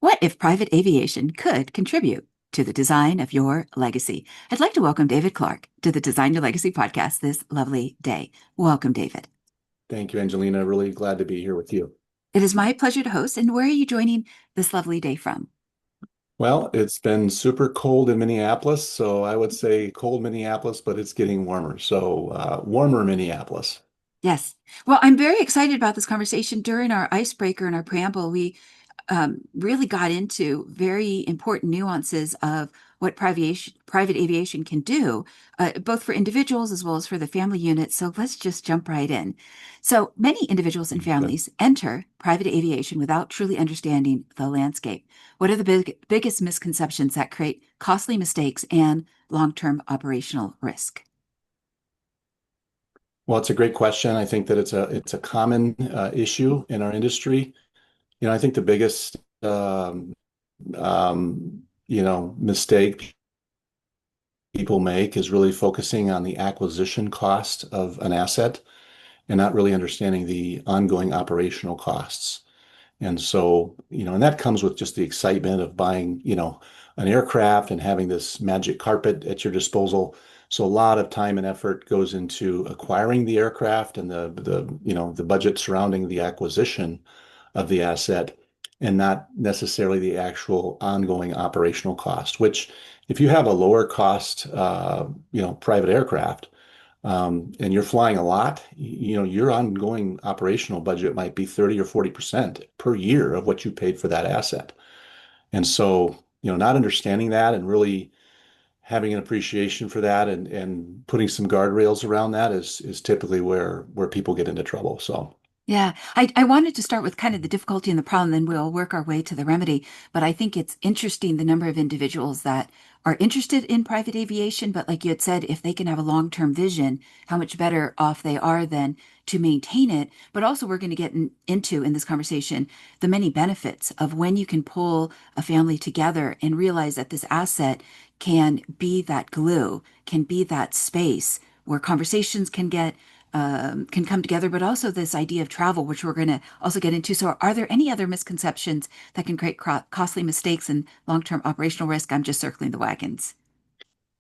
What if private aviation could contribute to the design of your legacy? I'd like to welcome David Clark to the Design Your Legacy podcast this lovely day. Welcome, David. Thank you, Angelina. Really glad to be here with you. It is my pleasure to host. And where are you joining this lovely day from? Well, it's been super cold in Minneapolis, so I would say cold Minneapolis, but it's getting warmer. So warmer Minneapolis. Yes. Well, I'm very excited about this conversation. During our icebreaker and our preamble, we really got into very important nuances of what private aviation can do, both for individuals as well as for the family unit. So let's just jump right in. So many individuals and Good. families enter private aviation without truly understanding the landscape. What are the biggest misconceptions that create costly mistakes and long-term operational risk? Well, it's a great question. I think that it's a common issue in our industry. I think the biggest mistake people make is really focusing on the acquisition cost of an asset and not really understanding the ongoing operational costs. And that comes with just the excitement of buying, an aircraft and having this magic carpet at your disposal. So a lot of time and effort goes into acquiring the aircraft and the budget surrounding the acquisition of the asset and not necessarily the actual ongoing operational cost, which if you have a lower cost, private aircraft, and you're flying a lot, your ongoing operational budget might be 30 or 40% per year of what you paid for that asset. And so, not understanding that and really having an appreciation for that and putting some guardrails around that is typically where people get into trouble. So Yeah, I wanted to start with kind of the difficulty and the problem, then we'll work our way to the remedy. But I think it's interesting the number of individuals that are interested in private aviation. But like you had said, if they can have a long-term vision, how much better off they are then to maintain it. But also, we're going to get into in this conversation the many benefits of when you can pull a family together and realize that this asset can be that glue, can be that space where conversations can come together, but also this idea of travel, which we're going to also get into. So, are there any other misconceptions that can create costly mistakes and long-term operational risk? I'm just circling the wagons.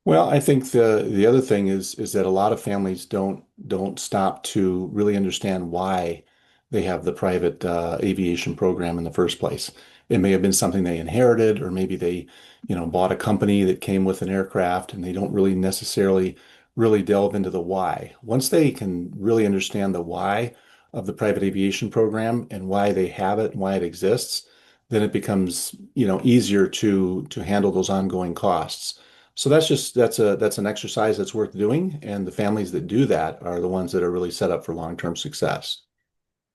well, I think the other thing is that a lot of families don't stop to really understand why they have the private aviation program in the first place. It may have been something they inherited, or maybe they, bought a company that came with an aircraft, and they don't really necessarily really delve into the why. Once they can really understand the why of the private aviation program and why they have it and why it exists, then it becomes, easier to handle those ongoing costs. So that's an exercise that's worth doing, and the families that do that are the ones that are really set up for long-term success.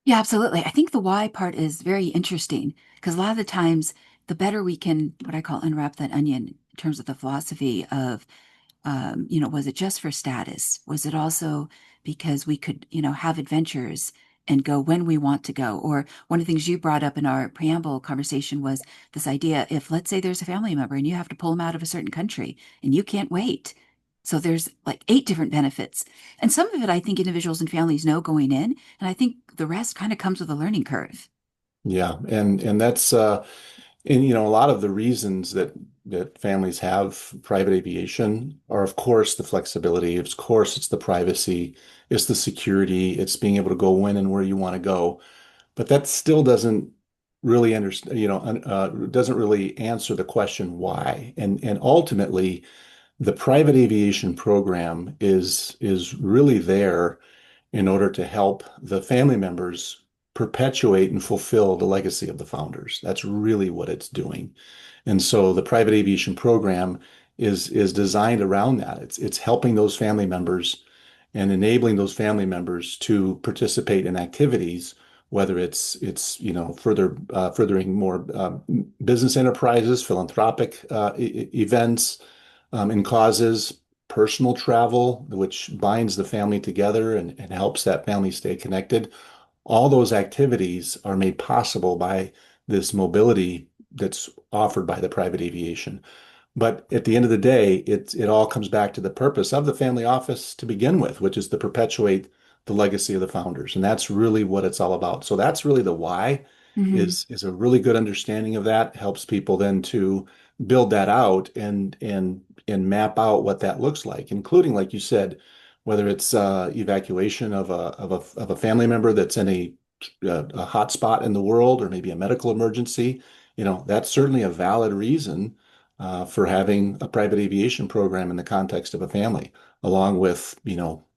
Yeah, absolutely. I think the why part is very interesting because a lot of the times, the better we can, what I call unwrap that onion in terms of the philosophy of was it just for status? Was it also because we could, have adventures and go when we want to go? Or one of the things you brought up in our preamble conversation was this idea if, let's say, there's a family member and you have to pull them out of a certain country and you can't wait. So there's like eight different benefits. And some of it, I think individuals and families know going in. And I think the rest kind of comes with a learning curve. Yeah, and that's and a lot of the reasons that families have private aviation are, of course, the flexibility. Of course, it's the privacy, it's the security, it's being able to go when and where you want to go. But that still doesn't really understand, doesn't really answer the question why. And ultimately, the private aviation program is really there in order to help the family members perpetuate and fulfill the legacy of the founders. That's really what it's doing. And so the private aviation program is designed around that. It's helping those family members and enabling those family members to participate in activities, whether it's furthering more business enterprises, philanthropic events, and causes, personal travel, which binds the family together and helps that family stay connected. All those activities are made possible by this mobility that's offered by the private aviation. But at the end of the day, it all comes back to the purpose of the family office to begin with, which is to perpetuate the legacy of the founders. And that's really what it's all about. So that's really the why. Hmm. is a really good understanding of that. Helps people then to build that out and map out what that looks like, including, like you said, whether it's evacuation of a family member that's in a hot spot in the world or maybe a medical emergency. That's certainly a valid reason for having a private aviation program in the context of a family, along with,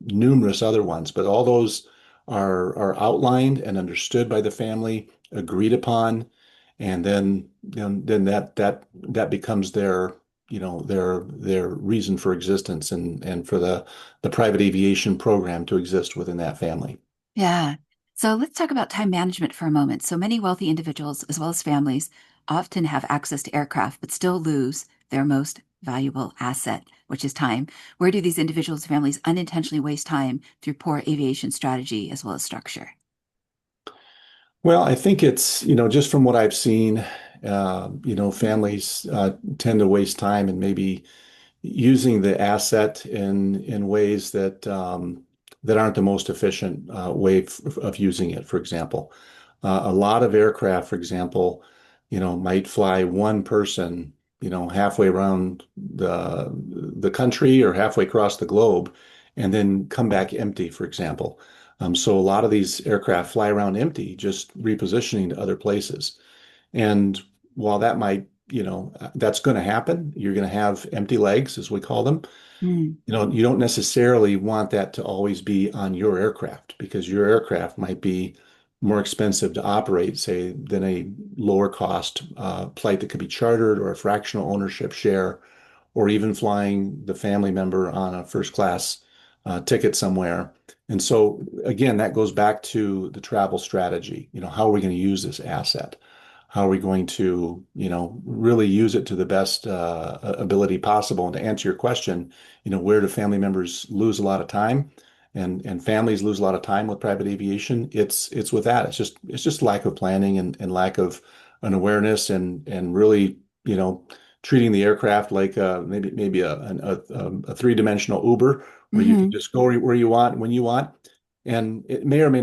numerous other ones. But all those are outlined and understood by the family, agreed upon, and then that becomes their reason for existence and for the private aviation program to exist within that family. Yeah. So let's talk about time management for a moment. So many wealthy individuals, as well as families, often have access to aircraft, but still lose their most valuable asset, which is time. Where do these individuals and families unintentionally waste time through poor aviation strategy as well as structure? Well, I think it's, just from what I've seen, families tend to waste time and maybe using the asset in ways that aren't the most efficient way of using it. For example, a lot of aircraft, for example, might fly one person, halfway around the country or halfway across the globe, and then come back empty, for example. So a lot of these aircraft fly around empty, just repositioning to other places. And while that might, that's going to happen, you're going to have empty legs, as we call them. Hmm. You don't necessarily want that to always be on your aircraft because your aircraft might be more expensive to operate, say, than a lower cost flight that could be chartered or a fractional ownership share, or even flying the family member on a first class ticket somewhere. And so, again, that goes back to the travel strategy. How are we going to use this asset? How are we going to, really use it to the best ability possible? And to answer your question, where do family members lose a lot of time and families lose a lot of time with private aviation? It's with that. It's just lack of planning and lack of an awareness and really, treating the aircraft like maybe a three-dimensional Uber where you can Hmm. just go where you want when you want. And it may or may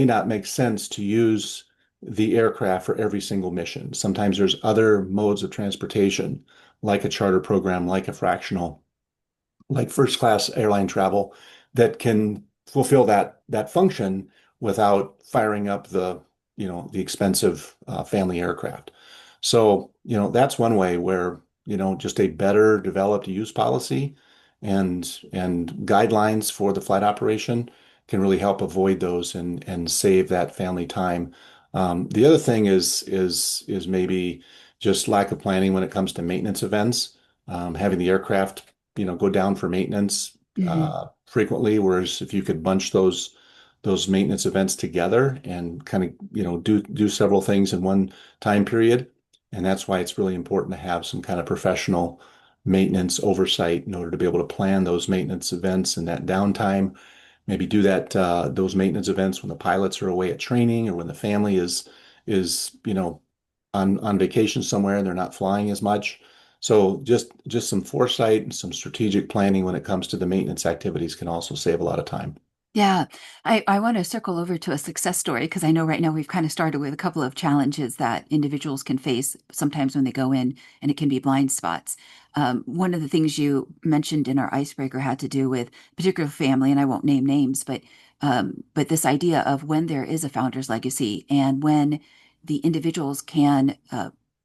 not make sense to use the aircraft for every single mission. Sometimes there's other modes of transportation, like a charter program, like a fractional, like first class airline travel, that can fulfill that function without firing up the expensive family aircraft. So, that's one way where, just a better developed use policy and guidelines for the flight operation can really help avoid those and save that family time. The other thing is maybe just lack of planning when it comes to maintenance events. Having the aircraft, go down for maintenance Hmm. frequently, whereas if you could bunch those maintenance events together and kind of, do several things in one time period. And that's why it's really important to have some kind of professional maintenance oversight in order to be able to plan those maintenance events and that downtime. Maybe do that those maintenance events when the pilots are away at training or when the family is on vacation somewhere and they're not flying as much. So just some foresight and some strategic planning when it comes to the maintenance activities can also save a lot of time. Yeah, I want to circle over to a success story because I know right now we've kind of started with a couple of challenges that individuals can face sometimes when they go in, and it can be blind spots. One of the things you mentioned in our icebreaker had to do with a particular family, and I won't name names, but this idea of when there is a founder's legacy and when the individuals can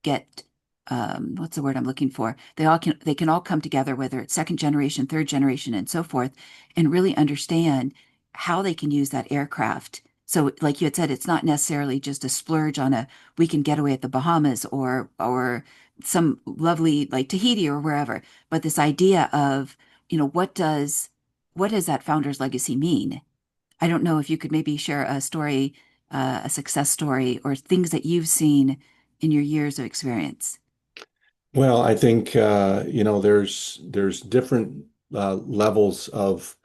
get what's the word I'm looking for? They can all come together, whether it's second generation, third generation, and so forth, and really understand how they can use that aircraft. So, like you had said, it's not necessarily just a splurge on a weekend getaway at the Bahamas or some lovely like Tahiti or wherever, but this idea of, what does that founder's legacy mean? I don't know if you could maybe share a story, a success story, or things that you've seen in your years of experience. Well, I think there's different levels of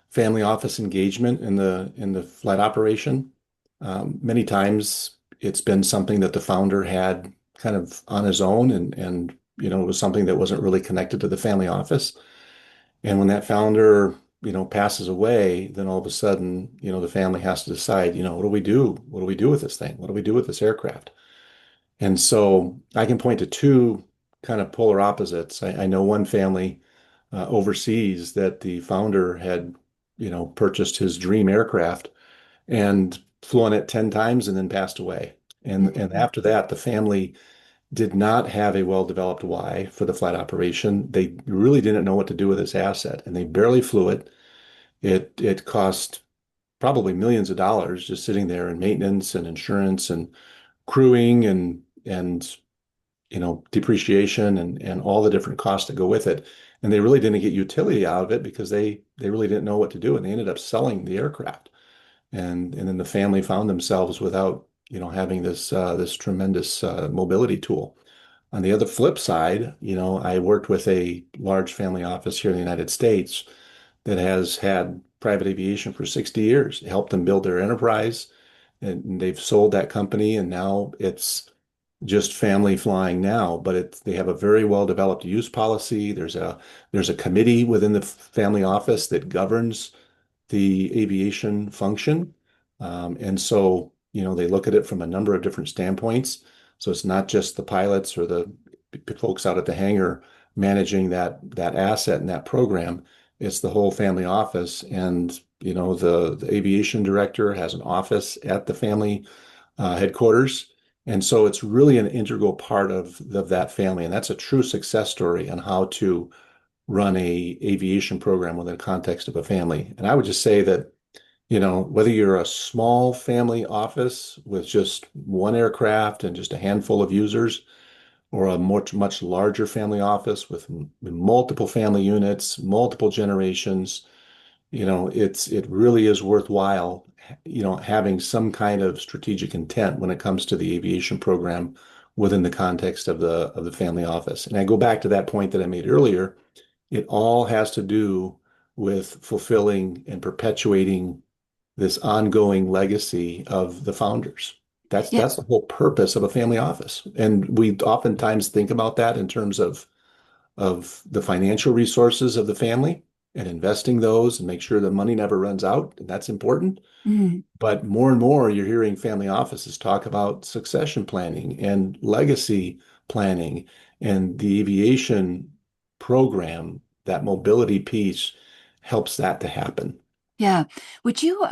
family office engagement in the flight operation. Many times it's been something that the founder had kind of on his own and it was something that wasn't really connected to the family office. And when that founder, passes away, then all of a sudden, the family has to decide, what do we do? What do we do with this thing? What do we do with this aircraft? And so I can point to two kind of polar opposites. I know one family overseas that the founder had, purchased his dream aircraft and flown it 10 times and then passed away. And Mhm. after that, the family did not have a well-developed why for the flight operation. They really didn't know what to do with this asset, and they barely flew it. It cost probably millions of dollars just sitting there in maintenance and insurance and crewing and depreciation and all the different costs that go with it. And they really didn't get utility out of it because they really didn't know what to do, and they ended up selling the aircraft. And then the family found themselves without, having this tremendous mobility tool. On the other flip side, I worked with a large family office here in the United States that has had private aviation for 60 years. It helped them build their enterprise, and they've sold that company, and now it's just family flying now, but they have a very well developed use policy. There's a committee within the family office that governs the aviation function. And so, they look at it from a number of different standpoints. So it's not just the pilots or the folks out at the hangar managing that asset and that program. It's the whole family office. And, the aviation director has an office at the family headquarters. And so it's really an integral part of that family. And that's a true success story on how to run a aviation program within the context of a family. And I would just say that, whether you're a small family office with just one aircraft and just a handful of users, or a much, much larger family office with multiple family units, multiple generations, it really is worthwhile, having some kind of strategic intent when it comes to the aviation program within the context of the family office. And I go back to that point that I made earlier. It all has to do with fulfilling and perpetuating this ongoing legacy of the founders. That's Yeah. that's the whole purpose of a family office. And we oftentimes think about that in terms of the financial resources of the family and investing those and make sure the money never runs out. And that's important. Mhm. But more and more, you're hearing family offices talk about succession planning and legacy planning, and the aviation program, that mobility piece helps that to happen. Yeah. Would you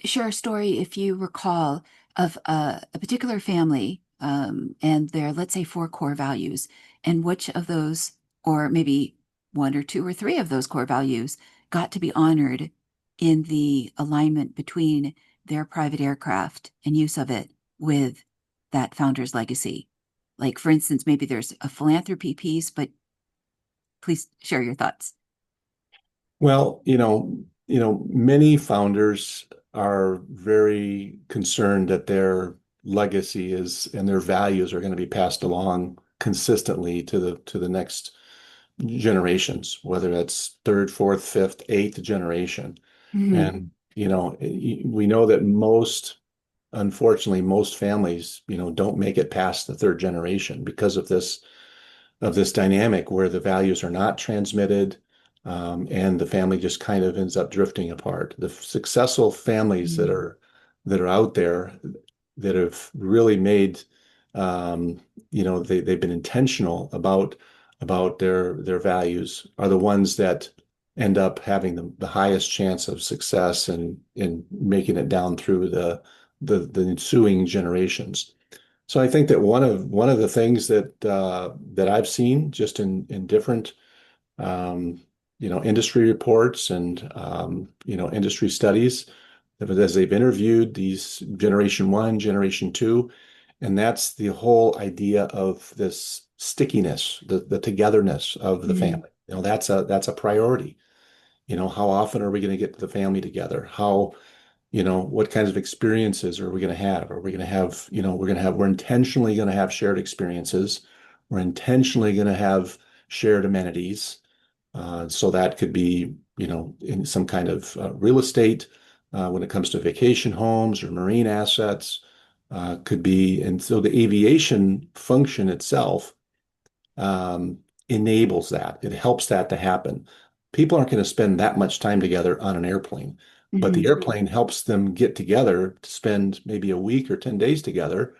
share a story, if you recall, of a particular family and their, let's say, four core values, and which of those, or maybe one or two or three of those core values, got to be honored in the alignment between their private aircraft and use of it with that founder's legacy? Like, for instance, maybe there's a philanthropy piece, but please share your thoughts. Well, many founders are very concerned that their legacy is and their values are going to be passed along consistently to the next generations, whether that's third, fourth, fifth, eighth generation. Mhm. And, we know that unfortunately, most families, don't make it past the third generation because of this dynamic where the values are not transmitted, and the family just kind of ends up drifting apart. The successful families that Mhm. are that are out there that have really made, they've been intentional about their values are the ones that end up having the highest chance of success and in making it down through the ensuing generations. So I think that one of the things that I've seen just in different um, industry reports and industry studies as they've interviewed these generation one, generation two, and that's the whole idea of this stickiness, the togetherness of the Mhm. family. That's a priority. How often are we going to get the family together? What kinds of experiences are we going to have? Are we going to have, we're intentionally going to have shared experiences. We're intentionally going to have shared amenities. So that could be, in some kind of real estate when it comes to vacation homes or marine assets, could be. And so the aviation function itself um, enables that. It helps that to happen. people aren't going to spend that much time together on an airplane. But the Hmm. airplane helps them get together to spend maybe a week or 10 days together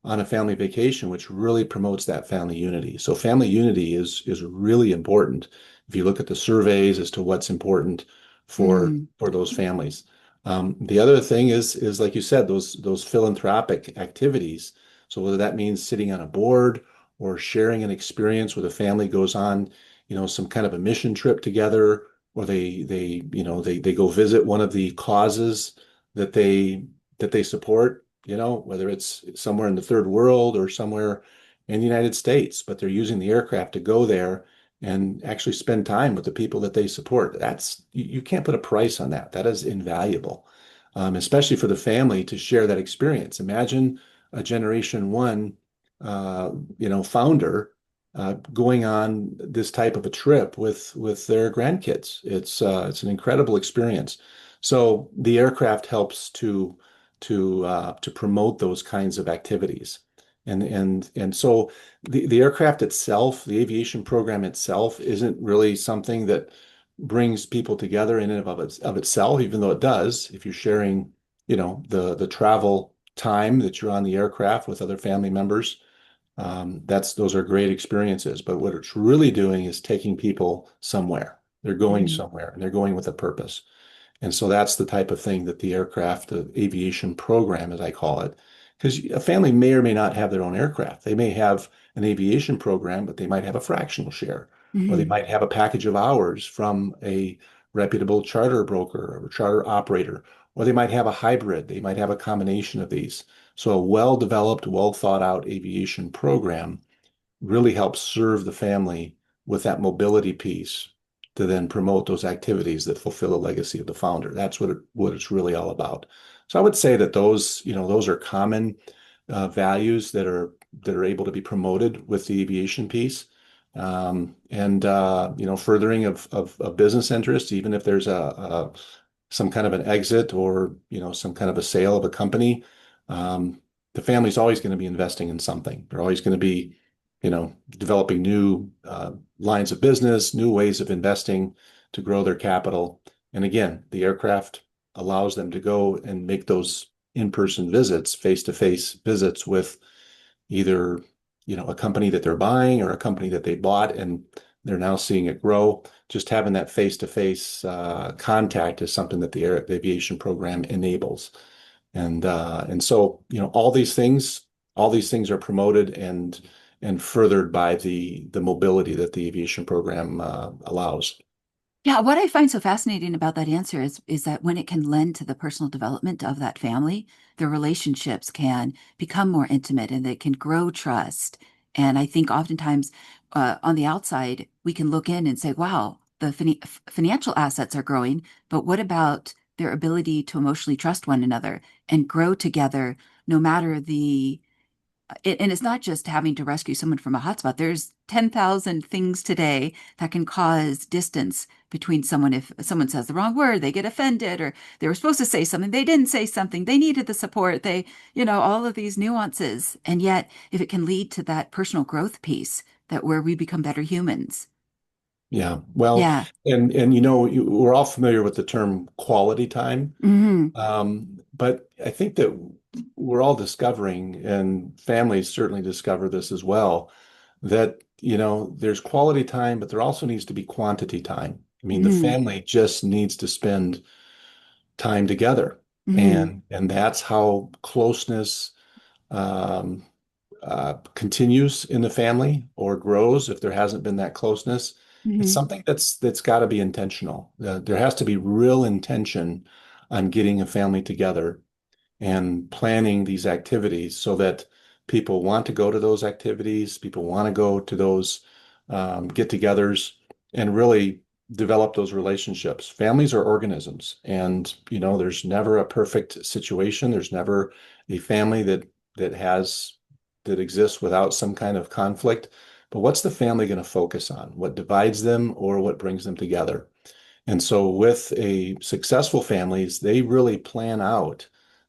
on a family vacation, which really promotes that family unity. So family unity is really important if you look at the surveys as to what's important Hmm. for those families. The other thing is like you said, those philanthropic activities. So whether that means sitting on a board or sharing an experience where the family goes on, some kind of a mission trip together, or they go visit one of the causes that they support, whether it's somewhere in the third world or somewhere in the United States, but they're using the aircraft to go there and actually spend time with the people that they support. You can't put a price on that. That is invaluable, especially for the family to share that experience. Imagine a generation one, founder going on this type of a trip with their grandkids. It's an incredible experience. So the aircraft helps to promote those kinds of activities. And so the aircraft itself, the aviation program itself, isn't really something that brings people together in and of itself, even though it does. If you're sharing, the travel time that you're on the aircraft with other family members, those are great experiences. But what it's really doing is taking people somewhere. They're going Hmm. somewhere and they're going with a purpose. And so that's the type of thing that the aviation program, as I call it, because a family may or may not have their own aircraft. They may have an aviation program, but they might have a fractional share, or they Hmm. might have a package of hours from a reputable charter broker or charter operator, or they might have a hybrid. They might have a combination of these. So a well-developed, well thought out aviation program really helps serve the family with that mobility piece to then promote those activities that fulfill the legacy of the founder. That's what it's really all about. So I would say that those are common values that are able to be promoted with the aviation piece. And furthering of business interests, even if there's some kind of an exit or some kind of a sale of a company, the family's always going to be investing in something. They're always going to be developing new lines of business, new ways of investing to grow their capital. And again, the aircraft allows them to go and make those in-person visits, face-to-face visits with either, a company that they're buying or a company that they bought and they're now seeing it grow. Just having that face-to-face contact is something that the aviation program enables. And so, all these things are promoted and furthered by the mobility that the aviation program allows. Yeah, what I find so fascinating about that answer is that when it can lend to the personal development of that family, the relationships can become more intimate and they can grow trust. And I think oftentimes on the outside, we can look in and say, wow, the financial assets are growing, but what about their ability to emotionally trust one another and grow together no matter and it's not just having to rescue someone from a hotspot. There's 10,000 things today that can cause distance between someone. If someone says the wrong word, they get offended, or they were supposed to say something, they didn't say something, they needed the support, all of these nuances. And yet, if it can lead to that personal growth piece, that where we become better humans. Yeah. Well, Yeah. and we're all familiar with the term quality time. Hmm. But I think that we're all discovering, and families certainly discover this as well, that, there's quality time, but there also needs to be quantity time. I mean, the Hmm. family just needs to spend time together. Hmm. And that's how closeness um, continues in the family or grows if there hasn't been that closeness. It's Hmm. something that's got to be intentional. There has to be real intention on getting a family together and planning these activities so that people want to go to those activities, people want to go to those get-togethers, and really develop those relationships. Families are organisms, and there's never a perfect situation. There's never a family that exists without some kind of conflict. But what's the family going to focus on? What divides them or what brings them together? And so with a successful families, they really plan out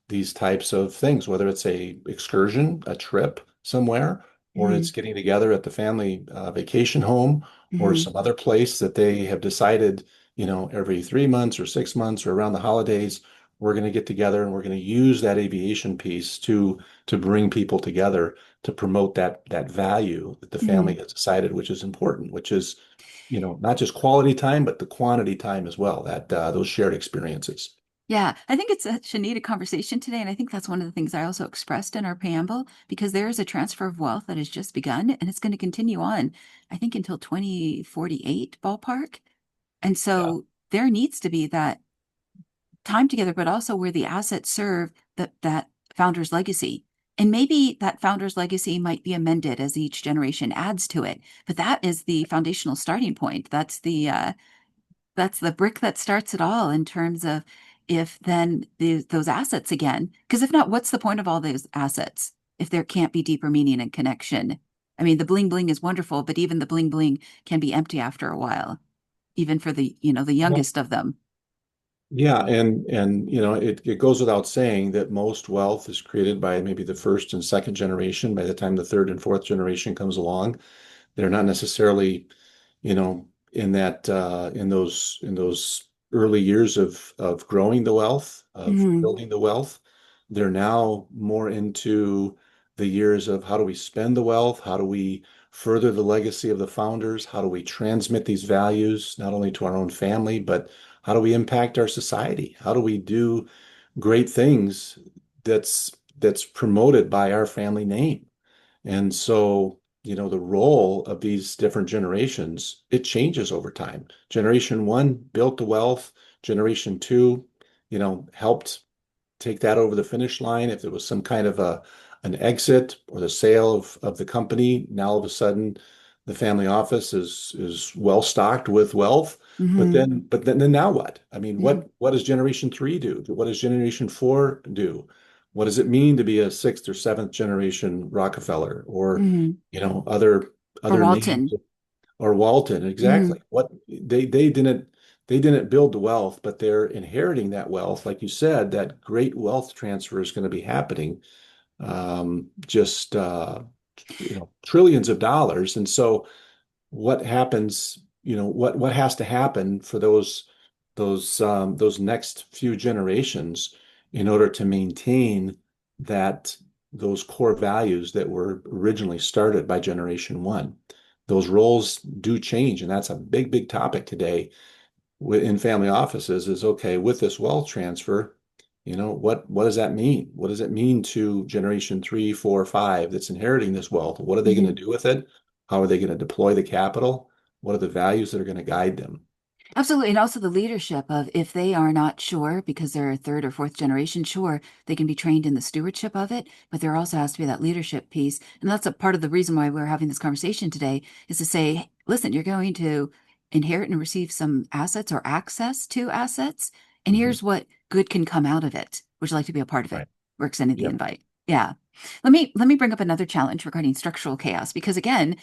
these types of things, whether it's a excursion, a trip somewhere, or it's getting together at the family vacation home or Mm-hmm. some other place that they have decided, every 3 months or 6 months or around the holidays, we're going to get together and we're going to use that aviation piece to bring people together to promote that value that the Mm-hmm. family has decided, which is important, which is, not just quality time, but the quantity time as well, that those shared experiences. Yeah, I think it's such a needed conversation today. And I think that's one of the things I also expressed in our preamble, because there is a transfer of wealth that has just begun and it's going to continue on, I think, until 2048 ballpark. And Yeah. so there needs to be that time together, but also where the assets serve that founder's legacy. And maybe that founder's legacy might be amended as each generation adds to it. But that is the foundational starting point. That's the brick that starts it all in terms of if then those assets again, because if not, what's the point of all those assets if there can't be deeper meaning and connection? I mean, the bling bling is wonderful, but even the bling bling can be empty after a while, even for the Well, youngest of them. yeah, and it goes without saying that most wealth is created by maybe the first and second generation. By the time the third and fourth generation comes along, they're not necessarily, in those early years of growing the wealth, of Hmm. building the wealth. They're now more into the years of how do we spend the wealth? How do we further the legacy of the founders? How do we transmit these values not only to our own family, but how do we impact our society? How do we do great things that's promoted by our family name? And so, the role of these different generations, it changes over time. Generation one built the wealth. Generation two, helped take that over the finish line. If there was some kind of an exit or the sale of the company, now all of a sudden the family office is well stocked with wealth. But Hmm. then now what? I mean, Hmm. what does generation three do? What does generation four do? What does it mean to be a sixth or seventh generation Rockefeller or, Hmm. other Or other names Walton. or Walton? Hmm. Exactly. What they didn't build the wealth, but they're inheriting that wealth. Like you said, that great wealth transfer is going to be happening. Just trillions of dollars. And so what happens, what has to happen for those next few generations in order to maintain that those core values that were originally started by generation one. Those roles do change, and that's a big, big topic today in family offices is okay, with this wealth transfer, what does that mean? What does it mean to generation three, four, five that's inheriting this wealth? What are they going to Hmm. do with it? How are they going to deploy the capital? What are the values that are going to guide them? Absolutely. And also the leadership of if they are not sure because they're a third or fourth generation, sure, they can be trained in the stewardship of it, but there also has to be that leadership piece. And that's a part of the reason why we're having this conversation today is to say, "Hey, listen, you're going to inherit and receive some assets or access to assets. And Mhm. here's what good can come out of it. Would you like to be a part of it? Right. We're extending the Yep. invite." Yeah. Let me bring up another challenge regarding structural chaos because again,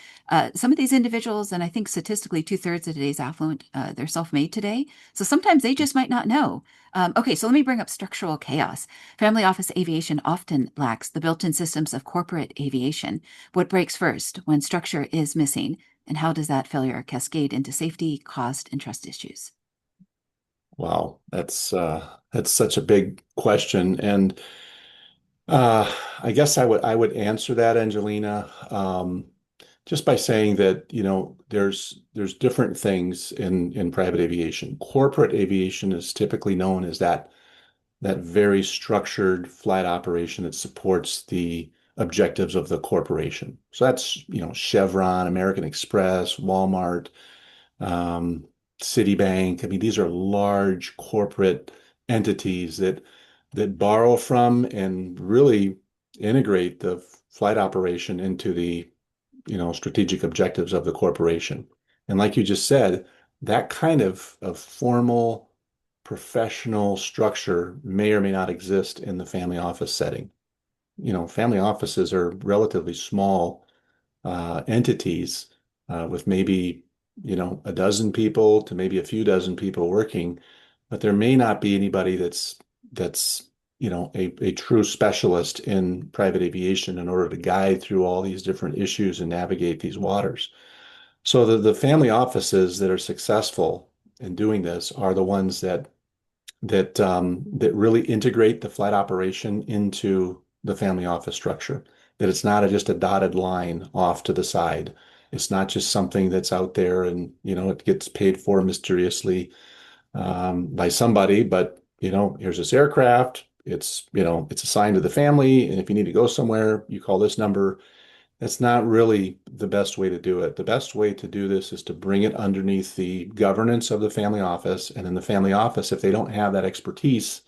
some of these individuals, and I think statistically two-thirds of today's affluent, they're self-made today. So sometimes they just might not know. Okay, so let me bring up structural chaos. Family office aviation often lacks the built-in systems of corporate aviation. What breaks first when structure is missing? And how does that failure cascade into safety, cost, and trust issues? Wow, that's such a big question, and I guess I would answer that, Angelina, just by saying that, there's different things in private aviation. Corporate aviation is typically known as that very structured flight operation that supports the objectives of the corporation. So that's, Chevron, American Express, Walmart, um, Citibank. I mean, these are large corporate entities that borrow from and really integrate the flight operation into the, strategic objectives of the corporation. And like you just said, that kind of formal professional structure may or may not exist in the family office setting. Family offices are relatively small entities with maybe, a dozen people to maybe a few dozen people working, but there may not be anybody that's a true specialist in private aviation in order to guide through all these different issues and navigate these waters. So the family offices that are successful in doing this are the ones that really integrate the flight operation into the family office structure. That it's not just a dotted line off to the side. It's not just something that's out there and it gets paid for mysteriously by somebody, but here's this aircraft. It's assigned to the family, and if you need to go somewhere, you call this number. That's not really the best way to do it. The best way to do this is to bring it underneath the governance of the family office. And in the family office, if they don't have that expertise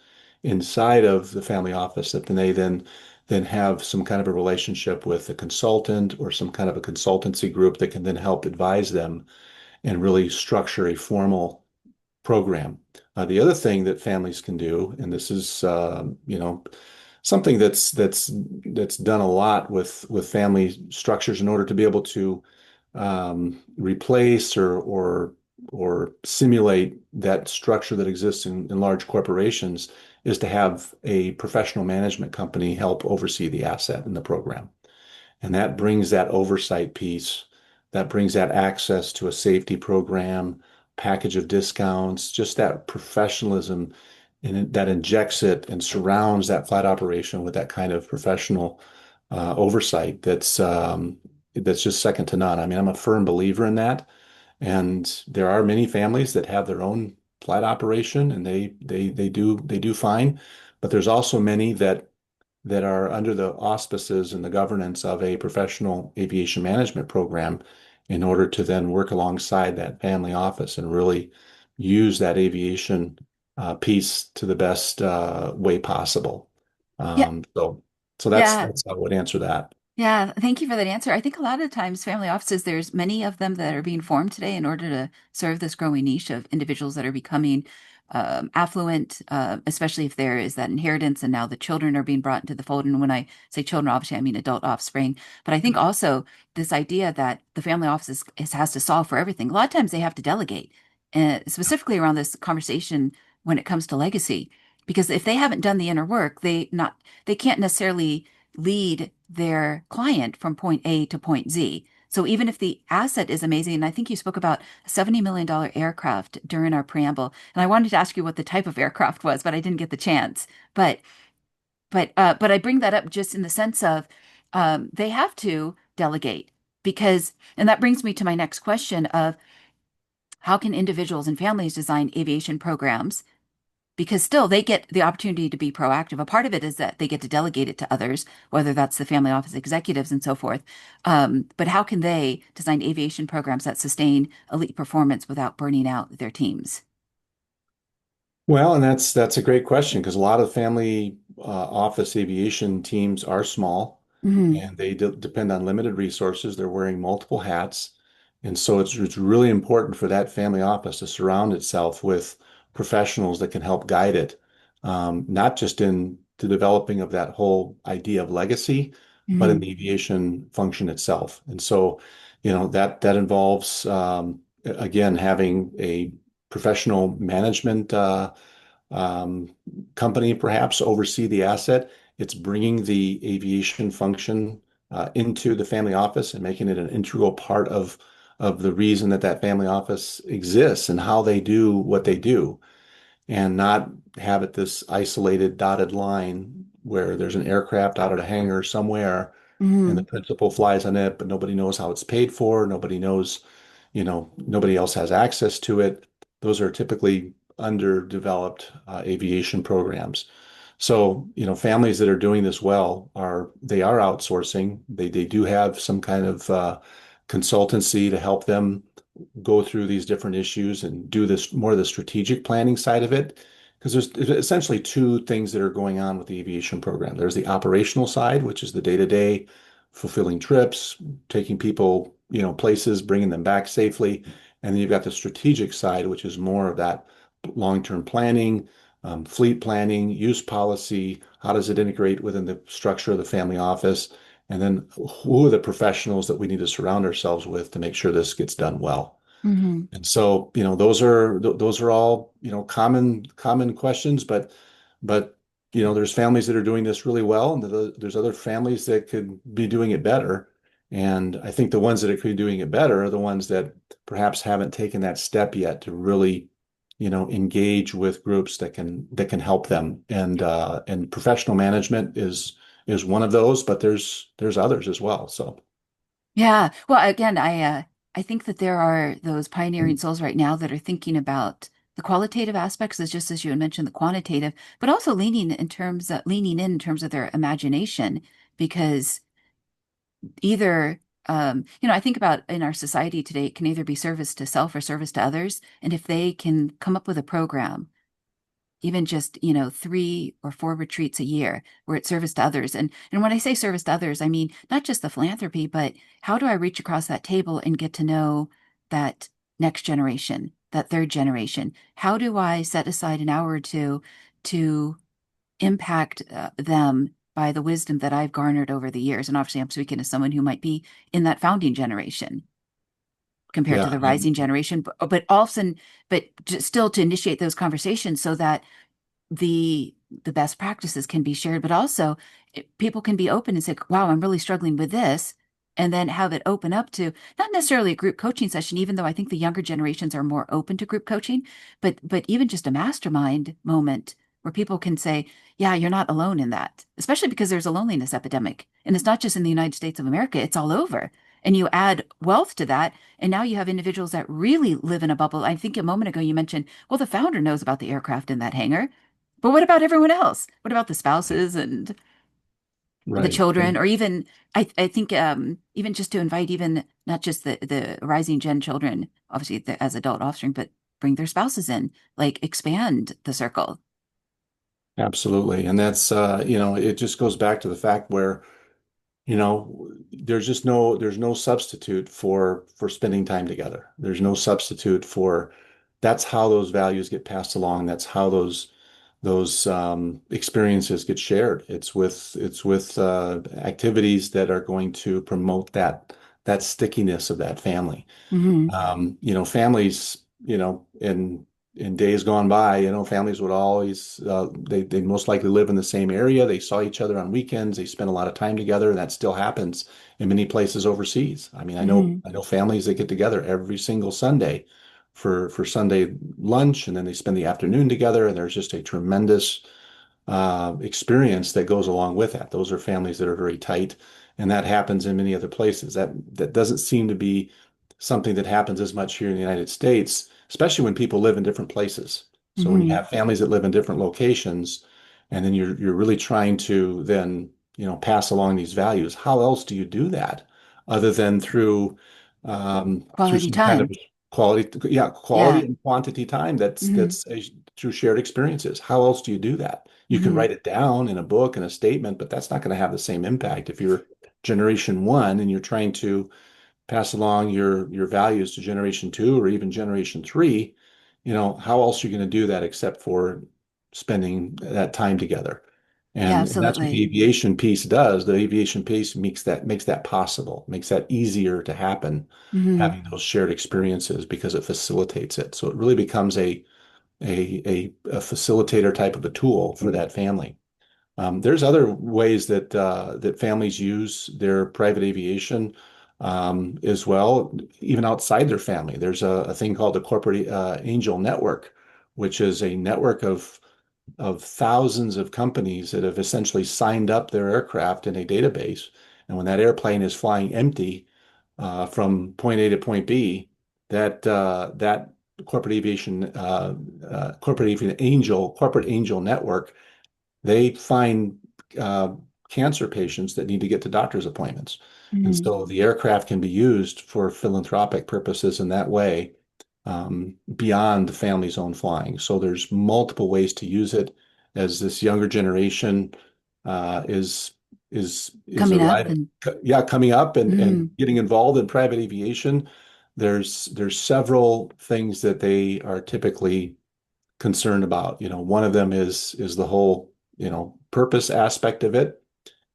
inside of the family office, that then have some kind of a relationship with a consultant or some kind of a consultancy group that can then help advise them and really structure a formal program. The other thing that families can do, and this is something that's done a lot with family structures in order to be able to replace or simulate that structure that exists in large corporations, is to have a professional management company help oversee the asset in the program. And that brings that oversight piece, that brings that access to a safety program, package of discounts, just that professionalism and that injects it and surrounds that flight operation with that kind of professional oversight that's just second to none. I mean, I'm a firm believer in that. And there are many families that have their own flight operation and they do fine. But there's also many that are under the auspices and the governance of a professional aviation management program in order to then work alongside that family office and really use that aviation piece to the best way possible. Yeah, So that's yeah. that's how I would answer that. Yeah, thank you for that answer. I think a lot of times family offices, there's many of them that are being formed today in order to serve this growing niche of individuals that are becoming affluent, especially if there is that inheritance and now the children are being brought into the fold. And when I say children, obviously I mean adult offspring. But I think also this idea that the family office has to solve for everything. A lot of times they have to delegate, specifically around this conversation when it comes to legacy. Because if they haven't done the inner work, they can't necessarily lead their client from point A to point Z. So even if the asset is amazing, and I think you spoke about a $70 million aircraft during our preamble, and I wanted to ask you what the type of aircraft was, but I didn't get the chance. But I bring that up just in the sense of they have to delegate because, and that brings me to my next question of how can individuals and families design aviation programs because still they get the opportunity to be proactive. A part of it is that they get to delegate it to others, whether that's the family office executives and so forth. But how can they design aviation programs that sustain elite performance without burning out their teams? Well, and that's a great question because a lot of family office aviation teams are small Hmm. and they depend on limited resources. They're wearing multiple hats. And so it's really important for that family office to surround itself with professionals that can help guide it, not just in the developing of that whole idea of legacy, but in Hmm. the aviation function itself. And so, that involves, again, having a professional management um, company perhaps oversee the asset. It's bringing the aviation function into the family office and making it an integral part of the reason that that family office exists and how they do what they do, and not have it this isolated dotted line where there's an aircraft out at a hangar somewhere and the Hmm. principal flies on it, but nobody knows how it's paid for. Nobody knows, nobody else has access to it. Those are typically underdeveloped aviation programs. So, families that are doing this well they are outsourcing. They do have some kind of consultancy to help them go through these different issues and do this more of the strategic planning side of it. Because there's essentially two things that are going on with the aviation program. There's the operational side, which is the day-to-day fulfilling trips, taking people, places, bringing them back safely. And then you've got the strategic side, which is more of that long-term planning, fleet planning, use policy. How does it integrate within the structure of the family office? And then who are the professionals that we need to surround ourselves with to make sure this gets done well? Hmm. And so, those are all, common questions, but there's families that are doing this really well, and there's other families that could be doing it better. And I think the ones that could be doing it better are the ones that perhaps haven't taken that step yet to really, engage with groups that can help them. And professional management is one of those, but there's others as well. So Yeah. Well, again, I think that there are those pioneering souls right now that are thinking about the qualitative aspects, as just as you had mentioned, the quantitative, but also leaning in terms of their imagination, because either I think about in our society today, it can either be service to self or service to others. And if they can come up with a program, even just, 3 or 4 retreats a year where it's service to others. And when I say service to others, I mean not just the philanthropy, but how do I reach across that table and get to know that next generation, that third generation? How do I set aside an hour or two to impact them by the wisdom that I've garnered over the years? And obviously, I'm speaking as someone who might be in that founding generation compared yeah, to the rising generation, but also, but still to initiate those conversations so that the the best practices can be shared, but also people can be open and say, "Wow, I'm really struggling with this," and then have it open up to not necessarily a group coaching session, even though I think the younger generations are more open to group coaching, but even just a mastermind moment where people can say, "Yeah, you're not alone in that," especially because there's a loneliness epidemic, and it's not just in the United States of America; it's all over. And you add wealth to that, and now you have individuals that really live in a bubble. I think a moment ago you mentioned, well, the founder knows about the aircraft in that hangar. But what about everyone else? What about the spouses and the right. children, or even I think even just to invite even not just the rising gen children, obviously as adult offspring, but bring their spouses in, like expand the circle. Absolutely. And that's, it just goes back to the fact where, there's no substitute for spending time together. There's no substitute for that's how those values get passed along. That's how those experiences get shared. It's with activities that are going to promote that stickiness of that family. Hmm. Families, in days gone by, families would always they most likely live in the same area. They saw each other on weekends. They spent a lot of time together, and that still happens in many places overseas. I mean, I know Hmm. I know families that get together every single Sunday for Sunday lunch, and then they spend the afternoon together, and there's just a tremendous experience that goes along with that. Those are families that are very tight, and that happens in many other places. That doesn't seem to be something that happens as much here in the United States, especially when people live in different places. So when you Hmm. have families that live in different locations, and then you're really trying to then pass along these values, how else do you do that other than through Quality some kind of time. quality Yeah. and quantity time that's Hmm. through shared experiences. How else do you do that? You can Hmm. write it down in a book and a statement, but that's not going to have the same impact if you're generation one and you're trying to pass along your values to generation two or even generation three. How else are you going to do that except for spending that time together? Yeah, And that's what the absolutely. aviation piece does. The aviation piece makes that possible, makes that easier to happen, Hmm. having those shared experiences because it facilitates it. So it really becomes a facilitator type of a tool for that family. There's other ways that families use their private aviation as well, even outside their family. There's a thing called the Corporate Angel Network, which is a network of thousands of companies that have essentially signed up their aircraft in a database. And when that airplane is flying empty from point A to point B, that corporate angel network, they find uh, cancer patients that need to get to doctor's appointments. And Hmm. so the aircraft can be used for philanthropic purposes in that way, beyond the family's own flying. So there's multiple ways to use it as this younger generation is Coming up arriving, and yeah, coming up and hmm. getting involved in private aviation. There's several things that they are typically concerned about. One of them is the whole, purpose aspect of it.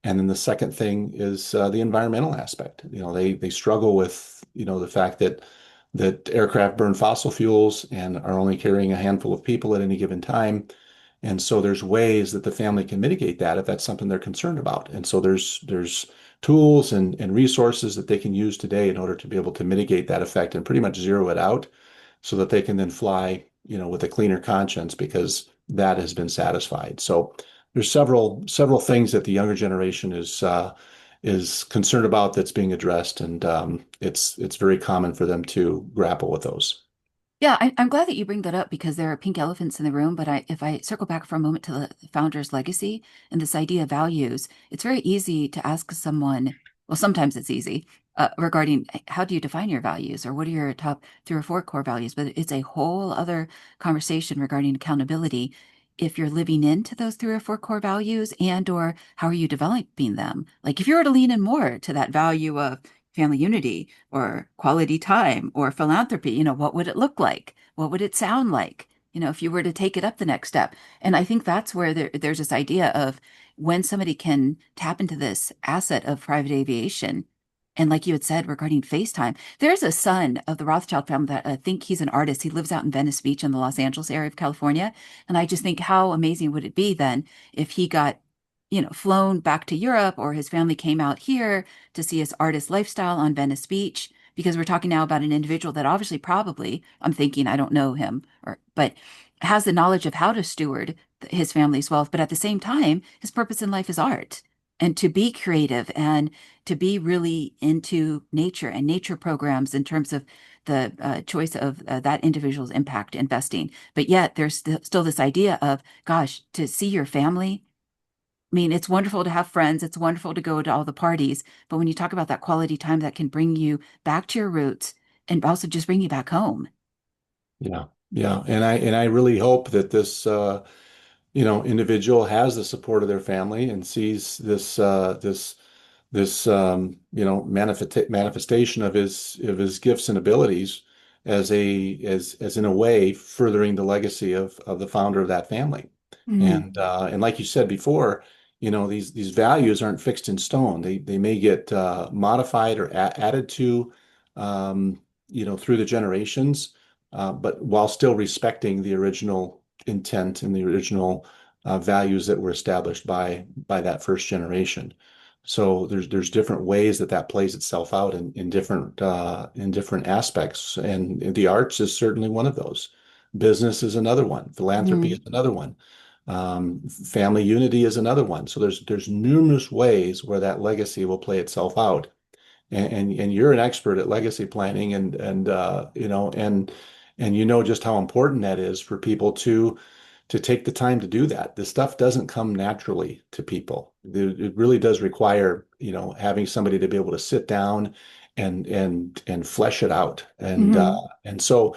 And then the second thing is the environmental aspect. They struggle with, the fact that aircraft burn fossil fuels and are only carrying a handful of people at any given time. And so there's ways that the family can mitigate that if that's something they're concerned about. And so there's tools and resources that they can use today in order to be able to mitigate that effect and pretty much zero it out so that they can then fly, with a cleaner conscience because that has been satisfied. So there's several things that the younger generation is concerned about that's being addressed, and it's very common for them to grapple with those. Yeah, I'm glad that you bring that up because there are pink elephants in the room. But if I circle back for a moment to the founder's legacy and this idea of values, it's very easy to ask someone, well, sometimes it's easy, regarding how do you define your values or what are your top three or four core values? But it's a whole other conversation regarding accountability. If you're living into those three or four core values and or how are you developing them? Like if you were to lean in more to that value of family unity or quality time or philanthropy, what would it look like? What would it sound like? If you were to take it up the next step. And I think that's where there's this idea of when somebody can tap into this asset of private aviation. And like you had said regarding FaceTime, there's a son of the Rothschild family that I think he's an artist. He lives out in Venice Beach in the Los Angeles area of California. And I just think how amazing would it be then if he got, flown back to Europe or his family came out here to see his artist lifestyle on Venice Beach, because we're talking now about an individual that obviously probably, I'm thinking, I don't know him, but has the knowledge of how to steward his family's wealth, but at the same time, his purpose in life is art and to be creative and to be really into nature and nature programs in terms of the choice of that individual's impact investing. But yet there's still this idea of, gosh, to see your family. I mean, it's wonderful to have friends. It's wonderful to go to all the parties. But when you talk about that quality time that can bring you back to your roots and also just bring you back home. Yeah, yeah, and I really hope that this individual has the support of their family and sees this manifestation of his gifts and abilities as in a way furthering the legacy of the founder of that family. Hmm. And like you said before, these values aren't fixed in stone. They may get modified or added to through the generations, but while still respecting the original intent and the original values that were established by that first generation. So there's different ways that plays itself out in different aspects, and the arts is certainly one of those. Business is another one. Philanthropy is Hmm. another one. Family unity is another one. So there's numerous ways where that legacy will play itself out. And you're an expert at legacy planning and just how important that is for people to take the time to do that. This stuff doesn't come naturally to people. It really does require, having somebody to be able to sit down and flesh it out. Hmm. And so,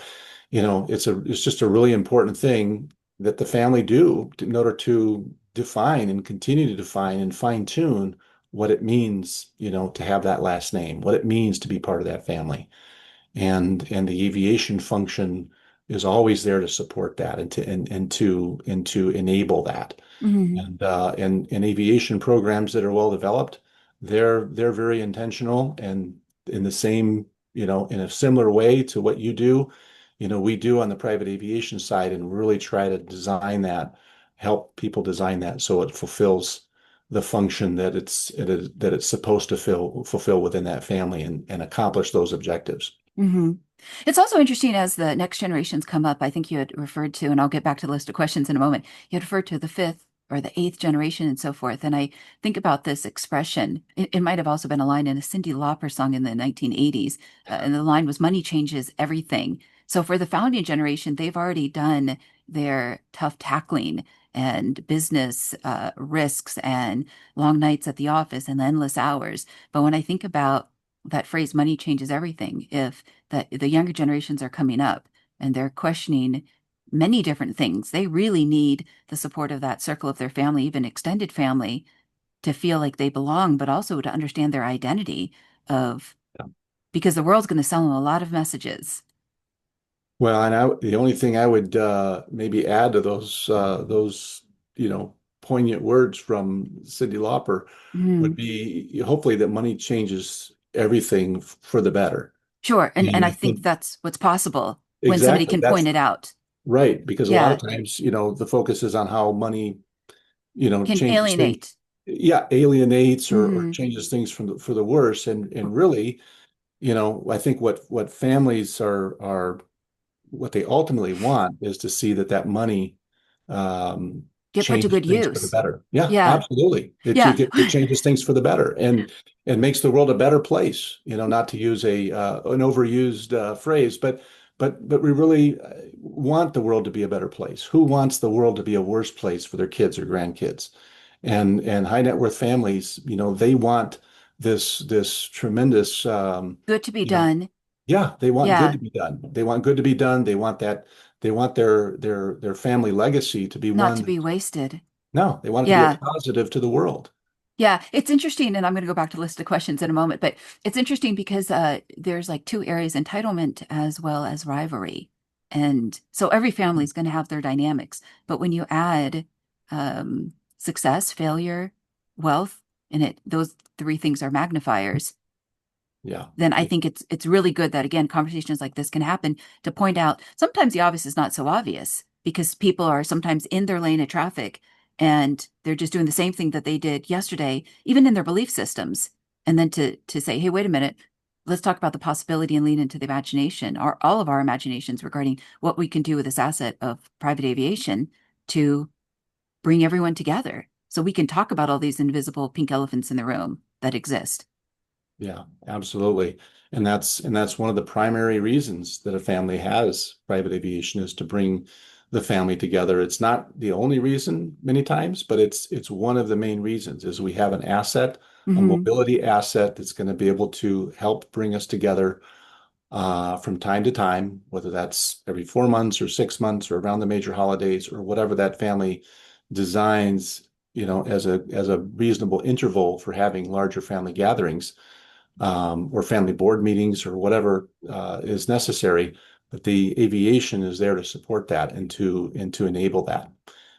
it's just a really important thing that the family do in order to define and continue to define and fine tune what it means, to have that last name, what it means to be part of that family. And the aviation function is always there to support that and to enable that. Hmm. And aviation programs that are well developed, they're very intentional and in the same, in a similar way to what you do, we do on the private aviation side and really try to design that, help people design that so it fulfills the function that it's supposed to fulfill within that family and accomplish those objectives. Hmm. It's also interesting as the next generations come up. I think you had referred to, and I'll get back to the list of questions in a moment. You had referred to the fifth or the eighth generation and so forth. And I think about this expression. It might have also been a line in a Cyndi Lauper song in the 1980s. And the line was, money changes everything. So for the founding generation, they've already done their tough tackling and business risks and long nights at the office and endless hours. But when I think about that phrase, money changes everything, if the younger generations are coming up and they're questioning many different things, they really need the support of that circle of their family, even extended family, to feel like they belong, but also to understand their identity of because the world's going to sell them a lot of messages. Well, and the only thing I would maybe add to those poignant words from Cyndi Lauper would Mhm. be hopefully that money changes everything for the better. Sure. And And I I think think that's what's possible when somebody exactly can point that's it out. Right, because a lot of Yeah, times, the focus is on how money, can changes things. alienate. Yeah, alienates or Hmm. changes things for the worse. And really, I think what families are what they ultimately want is to see that money um, Get put to changes good things for the use. better. Yeah, Yeah, absolutely. yeah. It changes things for the better and makes the world a better place. Not to use a an overused phrase, but we really want the world to be a better place. Who wants the world to be a worse place for their kids or grandkids? And high net worth families, they want this tremendous Good to be you know done. yeah, they want good Yeah, to be done. They want good to be done. They want their family legacy to be not one to that, be wasted. no, they want it to be a Yeah. positive to the world. Yeah, it's interesting, and I'm going to go back to list of questions in a moment, but it's interesting because there's like two areas, entitlement as well as rivalry. And so every family is going to have their dynamics. But when you add success, failure, wealth, and those three things are magnifiers, Yeah. then I Yeah. think it's really good that again conversations like this can happen to point out sometimes the obvious is not so obvious because people are sometimes in their lane of traffic and they're just doing the same thing that they did yesterday, even in their belief systems. And then to say, hey, wait a minute, let's talk about the possibility and lean into the imagination, or all of our imaginations regarding what we can do with this asset of private aviation to bring everyone together. So we can talk about all these invisible pink elephants in the room that exist. Yeah, absolutely. And that's one of the primary reasons that a family has private aviation is to bring the family together. It's not the only reason many times, but it's one of the main reasons is we have an asset, a Hmm. mobility asset that's going to be able to help bring us together from time to time, whether that's every 4 months or 6 months or around the major holidays or whatever that family designs, as a reasonable interval for having larger family gatherings or family board meetings or whatever is necessary. But the aviation is there to support that and to enable that,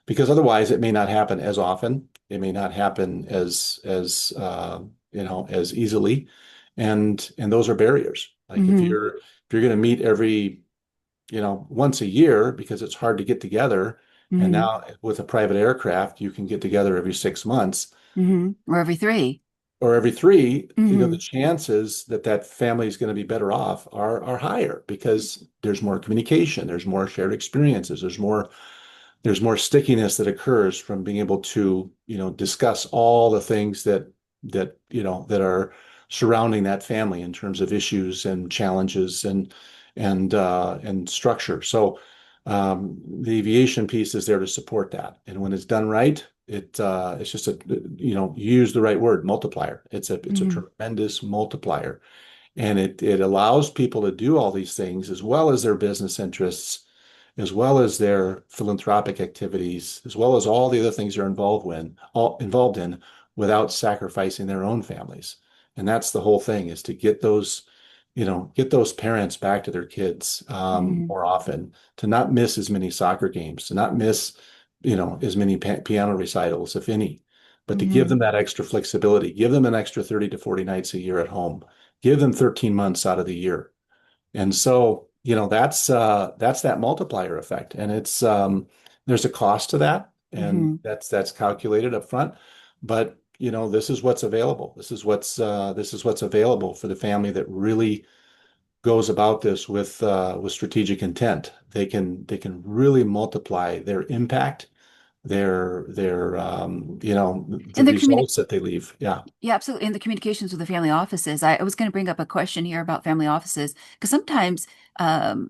because otherwise it may not happen as often. It may not happen as easily, and those are barriers. Like if Hmm. you're going to meet every once a year because it's hard to get together, and Hmm. now with a private aircraft you can get together every 6 months Or every three. or every three, the Hmm. chances that family is going to be better off are higher because there's more communication, there's more shared experiences, there's more stickiness that occurs from being able to, discuss all the things that are surrounding that family in terms of issues and challenges and structure. So the aviation piece is there to support that. And when it's done right, it's just you use the right word, multiplier. It's a Hmm. tremendous multiplier. And it allows people to do all these things as well as their business interests, as well as their philanthropic activities, as well as all the other things they're involved in without sacrificing their own families. And that's the whole thing, is to get those parents back to their kids Hmm. more often, to not miss as many soccer games, to not miss, as many piano recitals, if any, but to give Hmm. them that extra flexibility, give them an extra 30 to 40 nights a year at home, give them 13 months out of the year. And so, that's that multiplier effect. And there's a cost to that, and Hmm. that's calculated up front. But this is what's available. This is what's available for the family that really goes about this with strategic intent. They can really multiply their impact, the And the communi results that they leave. Yeah. yeah, absolutely. And the communications with the family offices. I was going to bring up a question here about family offices because sometimes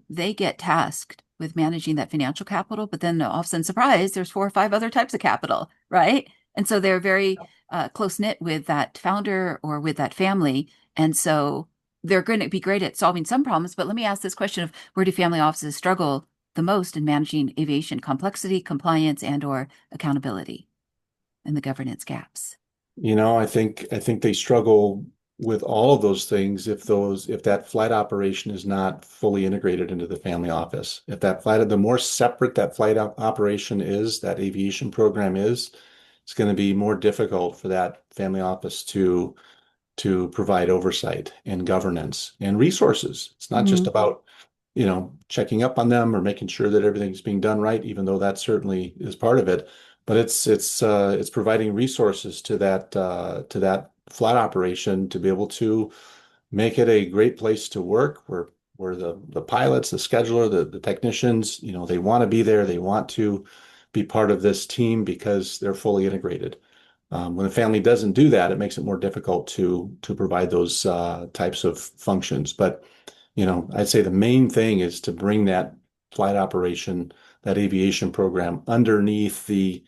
they get tasked with managing that financial capital, but then all of a sudden, surprise, there's four or five other types of capital, right? And so they're very close knit with that founder or with that family. And so they're going to be great at solving some problems. But let me ask this question of where do family offices struggle the most in managing aviation complexity, compliance, and or accountability and the governance gaps? I think they struggle with all of those things if that flight operation is not fully integrated into the family office. If the more separate that operation is, that aviation program is, it's going to be more difficult for that family office to provide oversight and governance and resources. It's not just Hmm. about checking up on them or making sure that everything's being done right, even though that certainly is part of it. But it's providing resources to that flight operation to be able to make it a great place to work where the pilots, the scheduler, the technicians, they want to be there. They want to be part of this team because they're fully integrated. When a family doesn't do that, it makes it more difficult to provide those types of functions. But I'd say the main thing is to bring that flight operation, that aviation program underneath the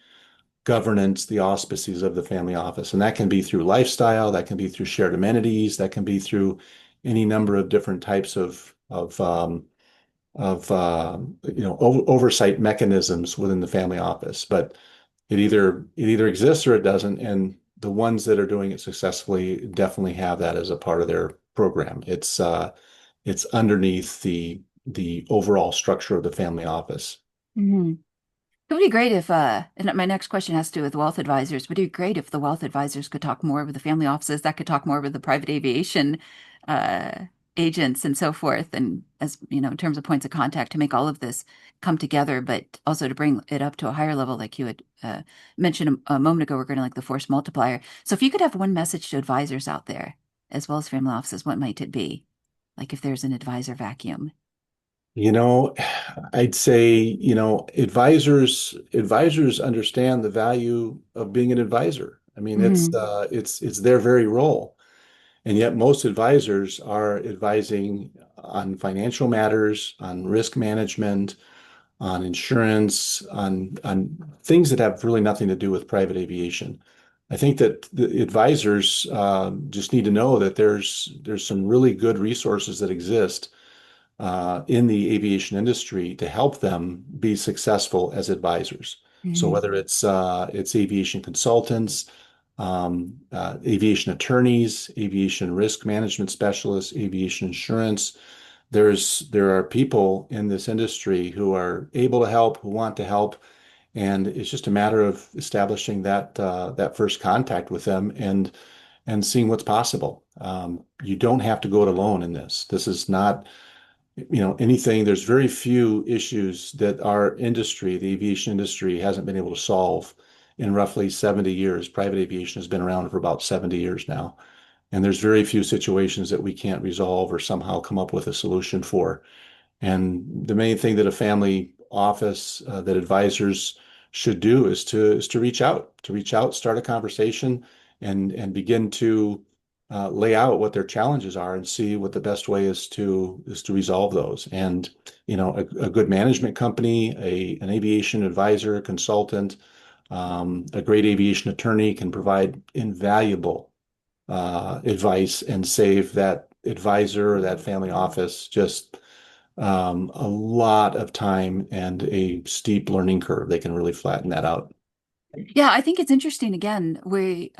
governance, the auspices of the family office. And that can be through lifestyle, that can be through shared amenities, that can be through any number of different types of oversight mechanisms within the family office. But it either exists or it doesn't. And the ones that are doing it successfully definitely have that as a part of their program. It's underneath the overall structure of the family office. Mhm. It would be great if, and my next question has to do with wealth advisors. Would it be great if the wealth advisors could talk more with the family offices that could talk more with the private aviation uh, agents and so forth, and as you know, in terms of points of contact to make all of this come together, but also to bring it up to a higher level, like you had mentioned a moment ago, regarding like the force multiplier. So, if you could have one message to advisors out there, as well as family offices, what might it be? Like if there's an advisor vacuum. You know, I'd say, advisors understand the value of being an advisor. I mean, Hmm. it's their very role. And yet most advisors are advising on financial matters, on risk management, on insurance, on things that have really nothing to do with private aviation. I think that the advisors just need to know that there's some really good resources that exist in the aviation industry to help them be successful as advisors. So Hmm. whether it's aviation consultants, aviation attorneys, aviation risk management specialists, aviation insurance, there are people in this industry who are able to help, who want to help, and it's just a matter of establishing that first contact with them and seeing what's possible. You don't have to go it alone in this. This is not anything. There's very few issues that our industry, the aviation industry, hasn't been able to solve in roughly 70 years. Private aviation has been around for about 70 years now. And there's very few situations that we can't resolve or somehow come up with a solution for. And the main thing that a family office, that advisors should do is to reach out, start a conversation, and begin to lay out what their challenges are and see what the best way is to resolve those. And a good management company, an aviation advisor, consultant, a great aviation attorney can provide invaluable advice and save that advisor or that family office just a lot of time and a steep learning curve. They can really flatten that out. Yeah, I think it's interesting. Again, we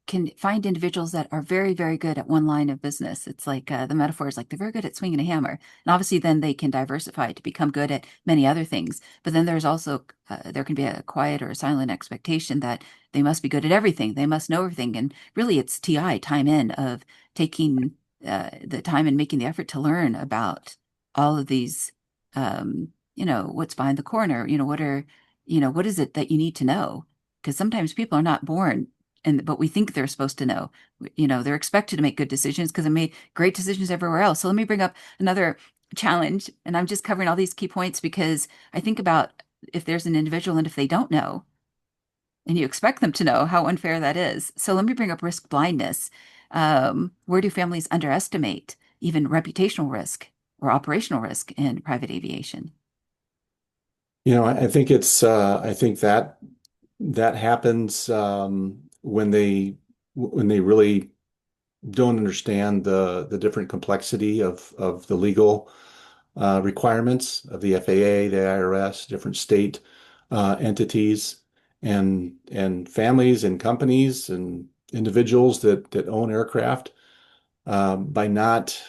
can find individuals that are very, very good at one line of business. It's like the metaphor is like they're very good at swinging a hammer. And obviously, then they can diversify to become good at many other things. But then there's also, there can be a quiet or a silent expectation that they must be good at everything. They must know everything. And really, it's TI, time in, of taking the time and making the effort to learn about all of these, what's behind the corner, what is it that you need to know? Because sometimes people are not born and but we think they're supposed to know. They're expected to make good decisions because they made great decisions everywhere else. So let me bring up another challenge, and I'm just covering all these key points because I think about if there's an individual and if they don't know, and you expect them to know how unfair that is. So let me bring up risk blindness. Where do families underestimate even reputational risk or operational risk in private aviation? I think that happens when they really don't understand the different complexity of the legal requirements of the FAA, the IRS, different state entities, and families and companies and individuals that own aircraft. By not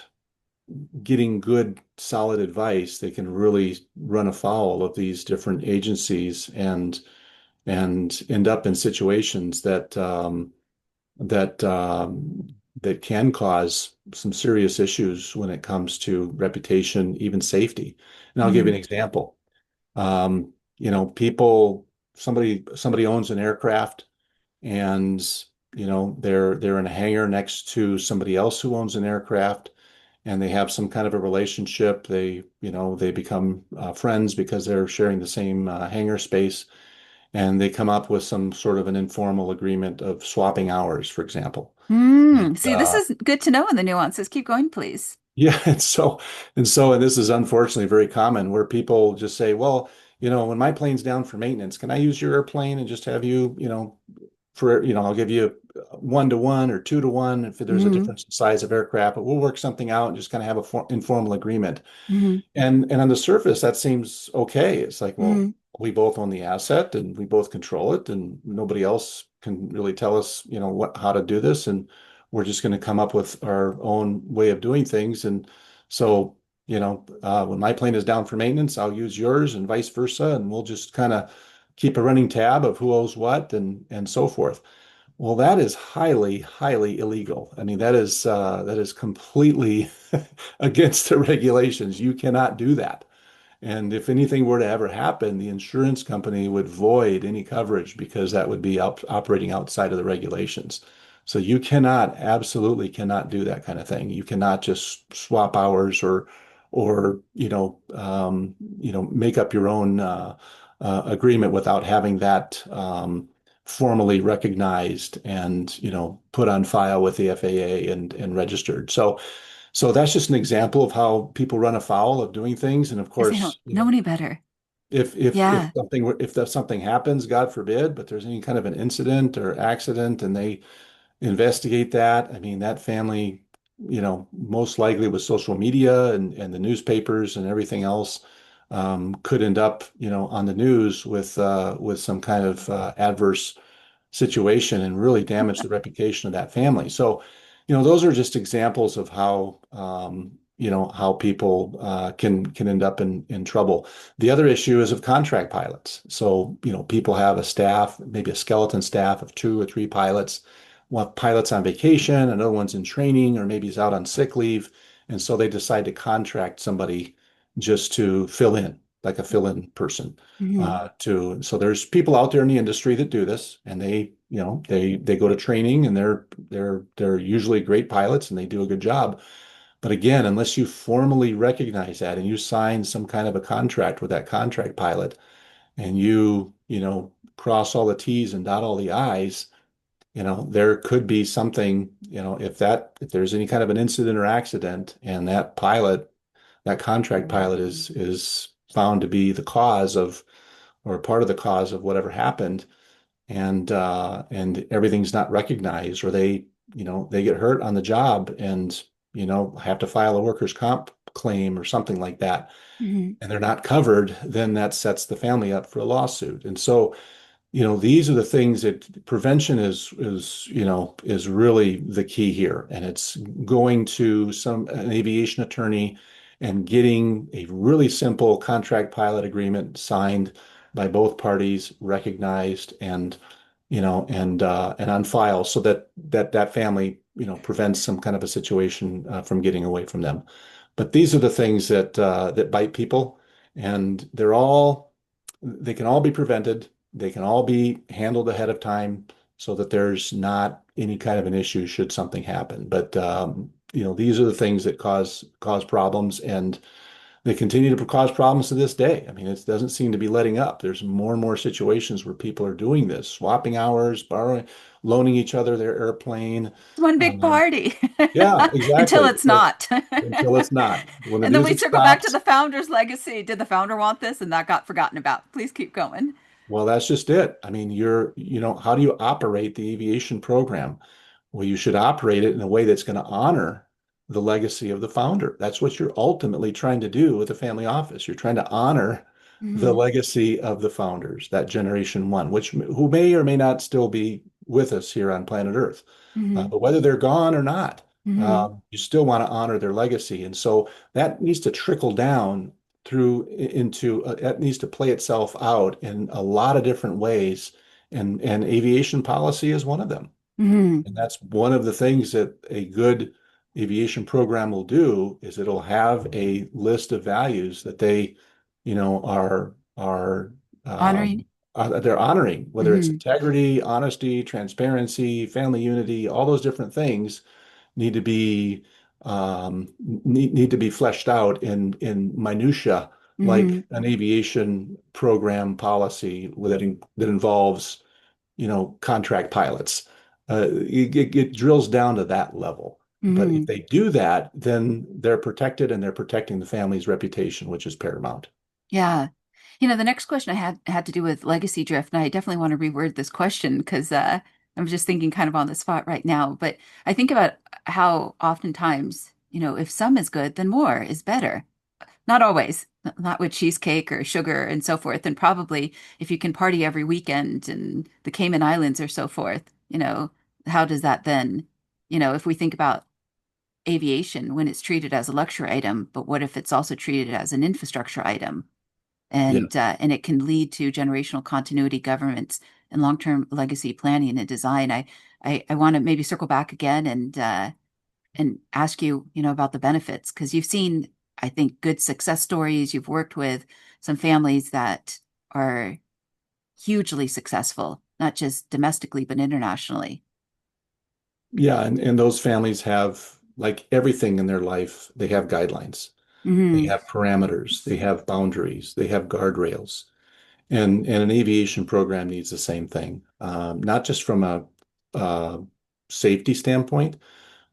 getting good, solid advice, they can really run afoul of these different agencies and end up in situations that that can cause some serious issues when it comes to reputation, even safety. And I'll give you Hmm. an example. People, somebody owns an aircraft and they're in a hangar next to somebody else who owns an aircraft and they have some kind of a relationship. They become friends because they're sharing the same hangar space, and they come up with some sort of an informal agreement of swapping hours, for example. And, Mm. See, this is good to know in the nuances. Keep going, please. yeah, and this is unfortunately very common where people just say, well, when my plane's down for maintenance, can I use your airplane and just have you, I'll give you 1-to-1 or 2-to-1 if there's a Hmm. difference in size of aircraft, but we'll work something out and just kind of have a informal agreement. Hmm. And on the surface, that seems okay. It's like, well, Hmm. we both own the asset and we both control it, and nobody else can really tell us, how to do this. And we're just going to come up with our own way of doing things. And so, when my plane is down for maintenance, I'll use yours and vice versa, and we'll just kind of keep a running tab of who owes what and so forth. Well, that is highly, highly illegal. I mean, that is completely against the regulations. You cannot do that. And if anything were to ever happen, the insurance company would void any coverage because that would be operating outside of the regulations. So you absolutely cannot do that kind of thing. You cannot just swap hours or make up your own agreement without having that formally recognized and put on file with the FAA and registered. So that's just an example of how people run afoul of doing things. And of Because they don't course, know any better. if Yeah. something happens, God forbid, but there's any kind of an incident or accident and they investigate that, I mean, that family, most likely with social media and the newspapers and everything else, could end up, on the news with some kind of adverse situation and really damage the reputation of that family. So, those are just examples of how people can end up in trouble. The other issue is of contract pilots. So, people have a staff, maybe a skeleton staff of 2 or 3 pilots. One pilot's on vacation, another one's in training, or maybe he's out on sick leave, and so they decide to contract somebody just to fill in, like a fill-in person Hmm. so there's people out there in the industry that do this and they go to training and they're usually great pilots and they do a good job. But again, unless you formally recognize that and you sign some kind of a contract with that contract pilot and cross all the T's and dot all the I's, there could be something, if there's any kind of an incident or accident and that contract pilot is found to be the cause of or part of the cause of whatever happened, and everything's not recognized, or they get hurt on the job and have to file a workers' comp claim or something like that, Hmm. and they're not covered, then that sets the family up for a lawsuit. And so these are the things that prevention is really the key here. And it's going to an aviation attorney and getting a really simple contract pilot agreement signed by both parties, recognized and on file so that family, prevents some kind of a situation from getting away from them. But these are the things that bite people, and they can all be prevented. They can all be handled ahead of time so that there's not any kind of an issue should something happen. But these are the things that cause problems, and they continue to cause problems to this day. I mean, it doesn't seem to be letting up. There's more and more situations where people are doing this, swapping hours, borrowing, loaning each other their airplane. It's one big Um, party yeah, until exactly. it's not. Until it's not. When the And then we music circle back to the stops, founder's legacy. Did the founder want this? And that got forgotten about. Please keep going. well, that's just it. I mean, how do you operate the aviation program? Well, you should operate it in a way that's going to honor the legacy of the founder. That's what you're ultimately trying to do with the family office. You're trying to honor the Hmm. legacy of the founders, that generation one, who may or may not still be with us here on planet Earth. Hmm. But whether they're gone or not, Hmm. you still want to honor their legacy. And so that needs to trickle down that needs to play itself out in a lot of different ways. And aviation policy is one of them. Hmm. And that's one of the things that a good aviation program will do is it'll have a list of values that they, are Honoring. they're honoring, whether it's Hmm. integrity, honesty, transparency, family unity, all those different things need to be need to be fleshed out in minutia, Hmm. like an aviation program policy that involves contract pilots. It drills down to that level. But if Hmm. they do that, then they're protected and they're protecting the family's reputation, which is paramount. Yeah. The next question I had to do with legacy drift, and I definitely want to reword this question because I'm just thinking kind of on the spot right now. But I think about how oftentimes, if some is good, then more is better. Not always, not with cheesecake or sugar and so forth. And probably if you can party every weekend and the Cayman Islands or so forth, how does that then, if we think about aviation when it's treated as a luxury item, but what if it's also treated as an infrastructure item? Yeah. And it can lead to generational continuity governments and long-term legacy planning and design. I want to maybe circle back again and ask you, about the benefits because you've seen, I think, good success stories. You've worked with some families that are hugely successful, not just domestically but internationally. Yeah, and those families have, like everything in their life, they have guidelines, they Hmm. have parameters, they have boundaries, they have guardrails. And an aviation program needs the same thing, not just from a uh, safety standpoint,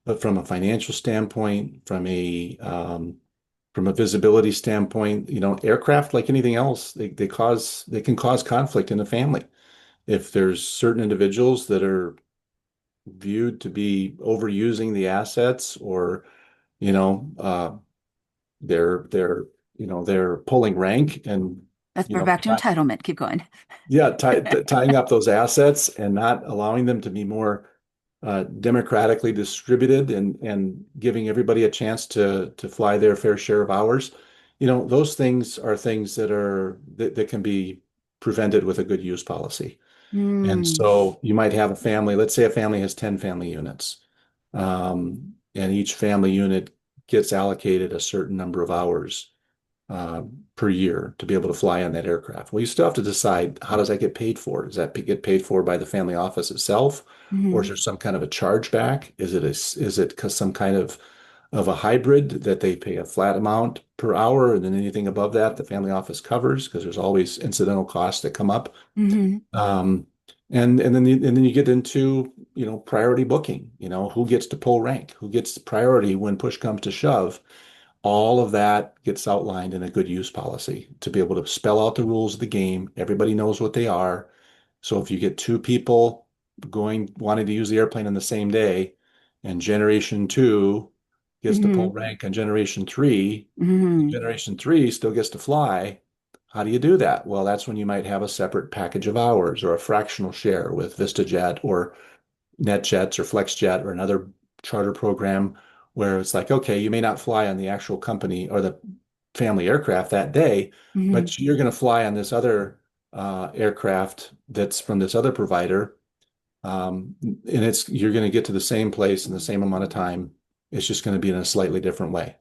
but from a financial standpoint, from a visibility standpoint. Aircraft, like anything else, they can cause conflict in the family. If there's certain individuals that are viewed to be overusing the assets, or you know, uh, they're pulling rank and We're back to not, entitlement. Keep going. yeah, tying up those assets and not allowing them to be more democratically distributed, and giving everybody a chance to fly their fair share of hours. Those things are things that can be prevented with a good use policy. And Hmm. so you might have a family, let's say a family has 10 family units, and each family unit gets allocated a certain number of hours uh, per year to be able to fly on that aircraft. Well, you still have to decide, how does that get paid for? Does that get paid for by the family office itself, or is Hmm. there some kind of a chargeback? Is it some kind of a hybrid that they pay a flat amount per hour, and then anything above that the family office covers, because there's always incidental costs that come up. Hmm. Um, and then you get into, priority booking, who gets to pull rank, who gets priority when push comes to shove. All of that gets outlined in a good use policy to be able to spell out the rules of the game. Everybody knows what they are. So if you get two people wanting to use the airplane on the same day, and generation two gets to pull Hmm. rank on generation three, and Hmm. generation three still gets to fly, how do you do that? Well, that's when you might have a separate package of hours or a fractional share with VistaJet or NetJets or FlexJet or another charter program, where it's like, okay, you may not fly on the actual company or the family aircraft that day, Hmm. but you're going to fly on this other aircraft that's from this other provider, and you're going to get to the same place in the same amount of time. It's just going to be in a slightly different way.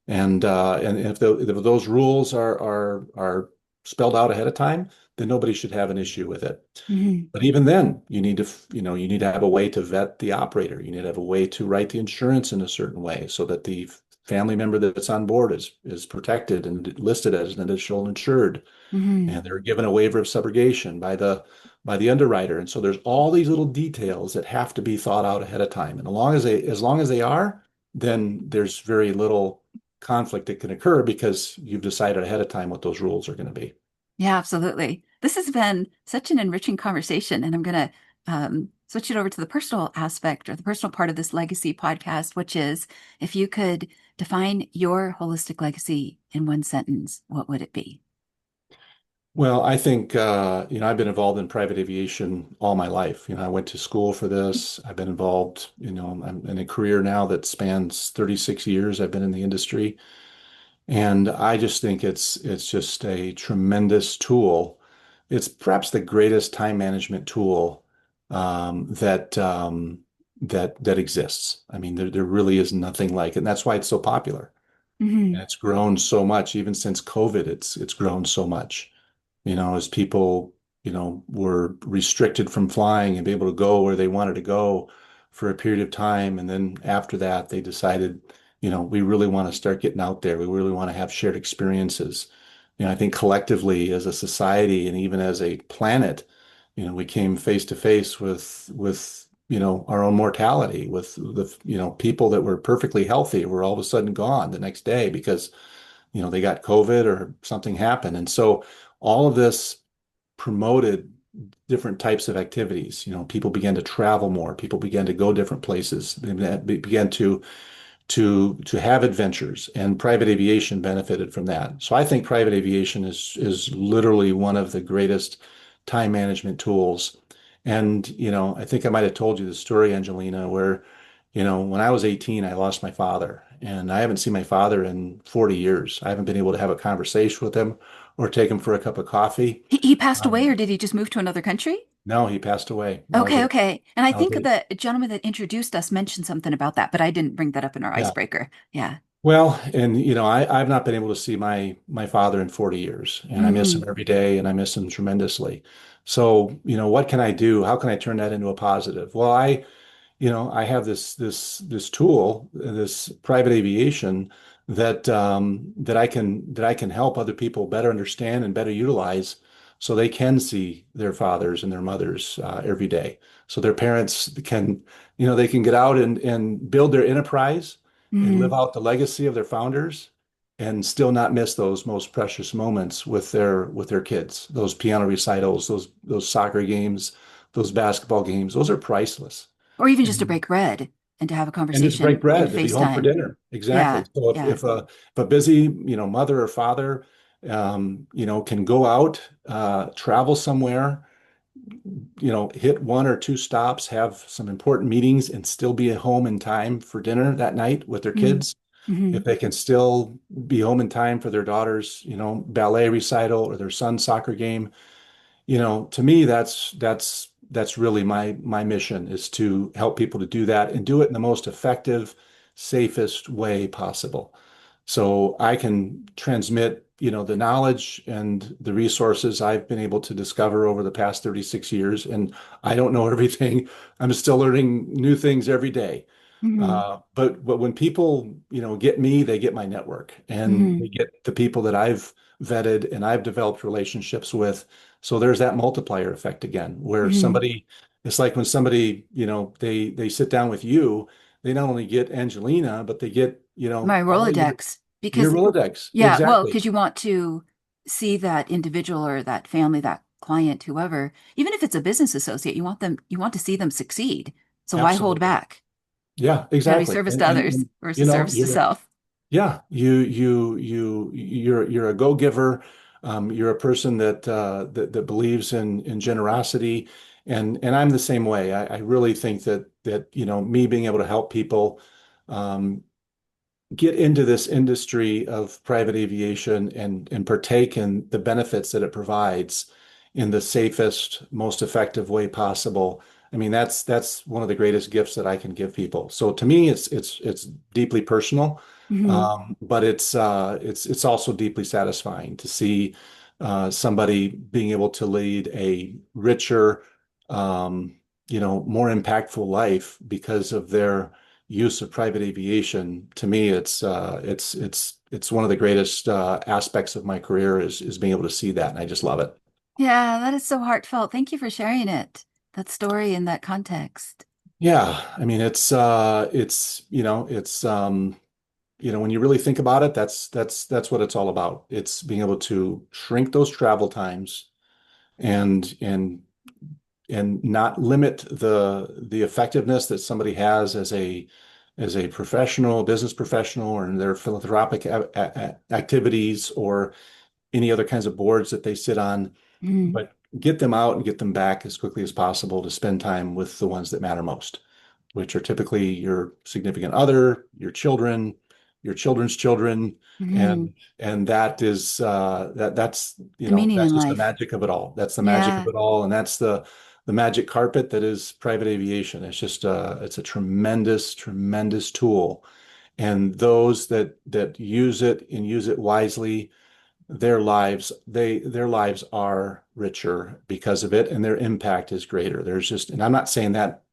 And if those rules are spelled out ahead of time, then nobody should have an issue with it. Hmm. But even then, you need to have a way to vet the operator. You need to have a way to write the insurance in a certain way so that the family member that's on board is protected and listed as an additional insured, Hmm. and they're given a waiver of subrogation by the underwriter. And so there's all these little details that have to be thought out ahead of time. And as long as they are, then there's very little conflict that can occur because you've decided ahead of time what those rules are going to be. Yeah, absolutely. This has been such an enriching conversation, and I'm going to switch it over to the personal aspect or the personal part of this legacy podcast, which is if you could define your holistic legacy in one sentence, what would it be? Well, I think, I've been involved in private aviation all my life. I went to school for this. I've been involved, I'm in a career now that spans 36 years. I've been in the industry. And I just think it's just a tremendous tool. It's perhaps the greatest time management tool that exists. I mean, there really is nothing like it, and that's why it's so popular. Hmm. And it's grown so much, even since COVID. It's grown so much. As people, were restricted from flying and be able to go where they wanted to go for a period of time. And then after that, they decided, we really want to start getting out there. We really want to have shared experiences. I think collectively as a society and even as a planet, we came face to face with our own mortality, with the people that were perfectly healthy were all of a sudden gone the next day because they got COVID or something happened. And so all of this promoted different types of activities. People began to travel more. People began to go different places. They began to have adventures, and private aviation benefited from that. So I think private aviation is literally one of the greatest time management tools. And I think I might have told you the story, Angelina, where when I was 18, I lost my father, and I haven't seen my father in 40 years. I haven't been able to have a conversation with him or take him for a cup of coffee. He passed away, Um, or did he just move to another country? no, he passed away. That was Okay, eight. okay. And I That was think eight. the gentleman that introduced us mentioned something about that, but I didn't bring that up in our Yeah. icebreaker. Yeah. Well, and I've not been able to see my father in 40 years, and I miss him Hmm. every day, and I miss him tremendously. So, what can I do? How can I turn that into a positive? Well, I have this tool, this private aviation that I can help other people better understand and better utilize, so they can see their fathers and their mothers every day. So their parents they can get out and build their enterprise and live Hmm. out the legacy of their founders, and still not miss those most precious moments with their kids. Those piano recitals, those soccer games, those basketball games, those are priceless. Or even just to And break bread and to have a and just break conversation in bread to be home for FaceTime. dinner. Exactly. Yeah, So if yeah. if a busy, mother or father, can go out, travel somewhere, hit one or two stops, have some important meetings, and still be at home in time for dinner that night with their Mm-hmm. kids. If they can still be home in time for their daughter's, ballet recital or their son's soccer game, to me, that's really my mission, is to help people to do that and do it in the most effective, safest way possible. So I can transmit, the knowledge and the resources I've been able to discover over the past 36 years. And I don't know everything. I'm still learning new things every day. Hmm. But when people, get me, they get my network, and they Hmm. get the people that I've vetted and I've developed relationships with. So there's that multiplier effect again, where Hmm. it's like when somebody, they sit down with you, they not only get Angelina, but they get, My all Rolodex, your because Rolodex. yeah, well, Exactly. because you want to see that individual or that family, that client, whoever, even if it's a business associate, you want to see them succeed. So why hold Absolutely. back? Yeah, Got to be exactly. service And, to and, others and versus service to you're self. Yeah, you're a go-giver. You're a person that believes in generosity, and I'm the same way. I really think that me being able to help people um, get into this industry of private aviation and partake in the benefits that it provides in the safest, most effective way possible. I mean, that's one of the greatest gifts that I can give people. So to me, it's deeply personal, Hmm. but it's also deeply satisfying to see somebody being able to lead a richer, more impactful life because of their use of private aviation. To me, it's one of the greatest aspects of my career is being able to see that, and I just love it. Yeah, that is so heartfelt. Thank you for sharing it, that story in that context. Yeah, I mean, when you really think about it, that's what it's all about. It's being able to shrink those travel times and not limit the effectiveness that somebody has as a professional, business professional, or in their philanthropic activities or any other kinds of boards that they sit on, Hmm. but get them out and get them back as quickly as possible to spend time with the ones that matter most, which are typically your significant other, your children, your children's children, Hmm. and that is that's The meaning that's in just the life. magic of it all. That's the magic of Yeah. it all, and that's the magic carpet that is private aviation. It's just it's a tremendous, tremendous tool. And those that use it and use it wisely, their lives are richer because of it, and their impact is greater. There's just, and I'm not saying that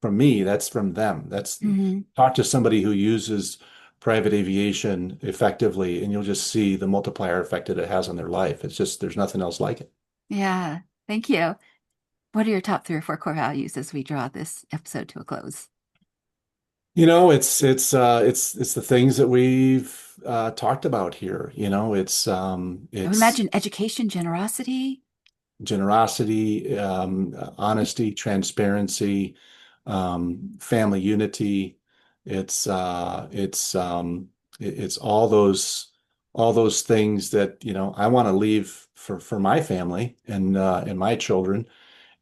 from me, that's from them. That's Hmm. talk to somebody who uses private aviation effectively, and you'll just see the multiplier effect that it has on their life. It's just there's nothing else like it. Yeah. Thank you. What are your top 3 or 4 core values as we draw this episode to a close? It's the things that we've talked about here. I would It's imagine education, generosity. generosity, honesty, transparency, family unity. It's all those things that I want to leave for my family and my children,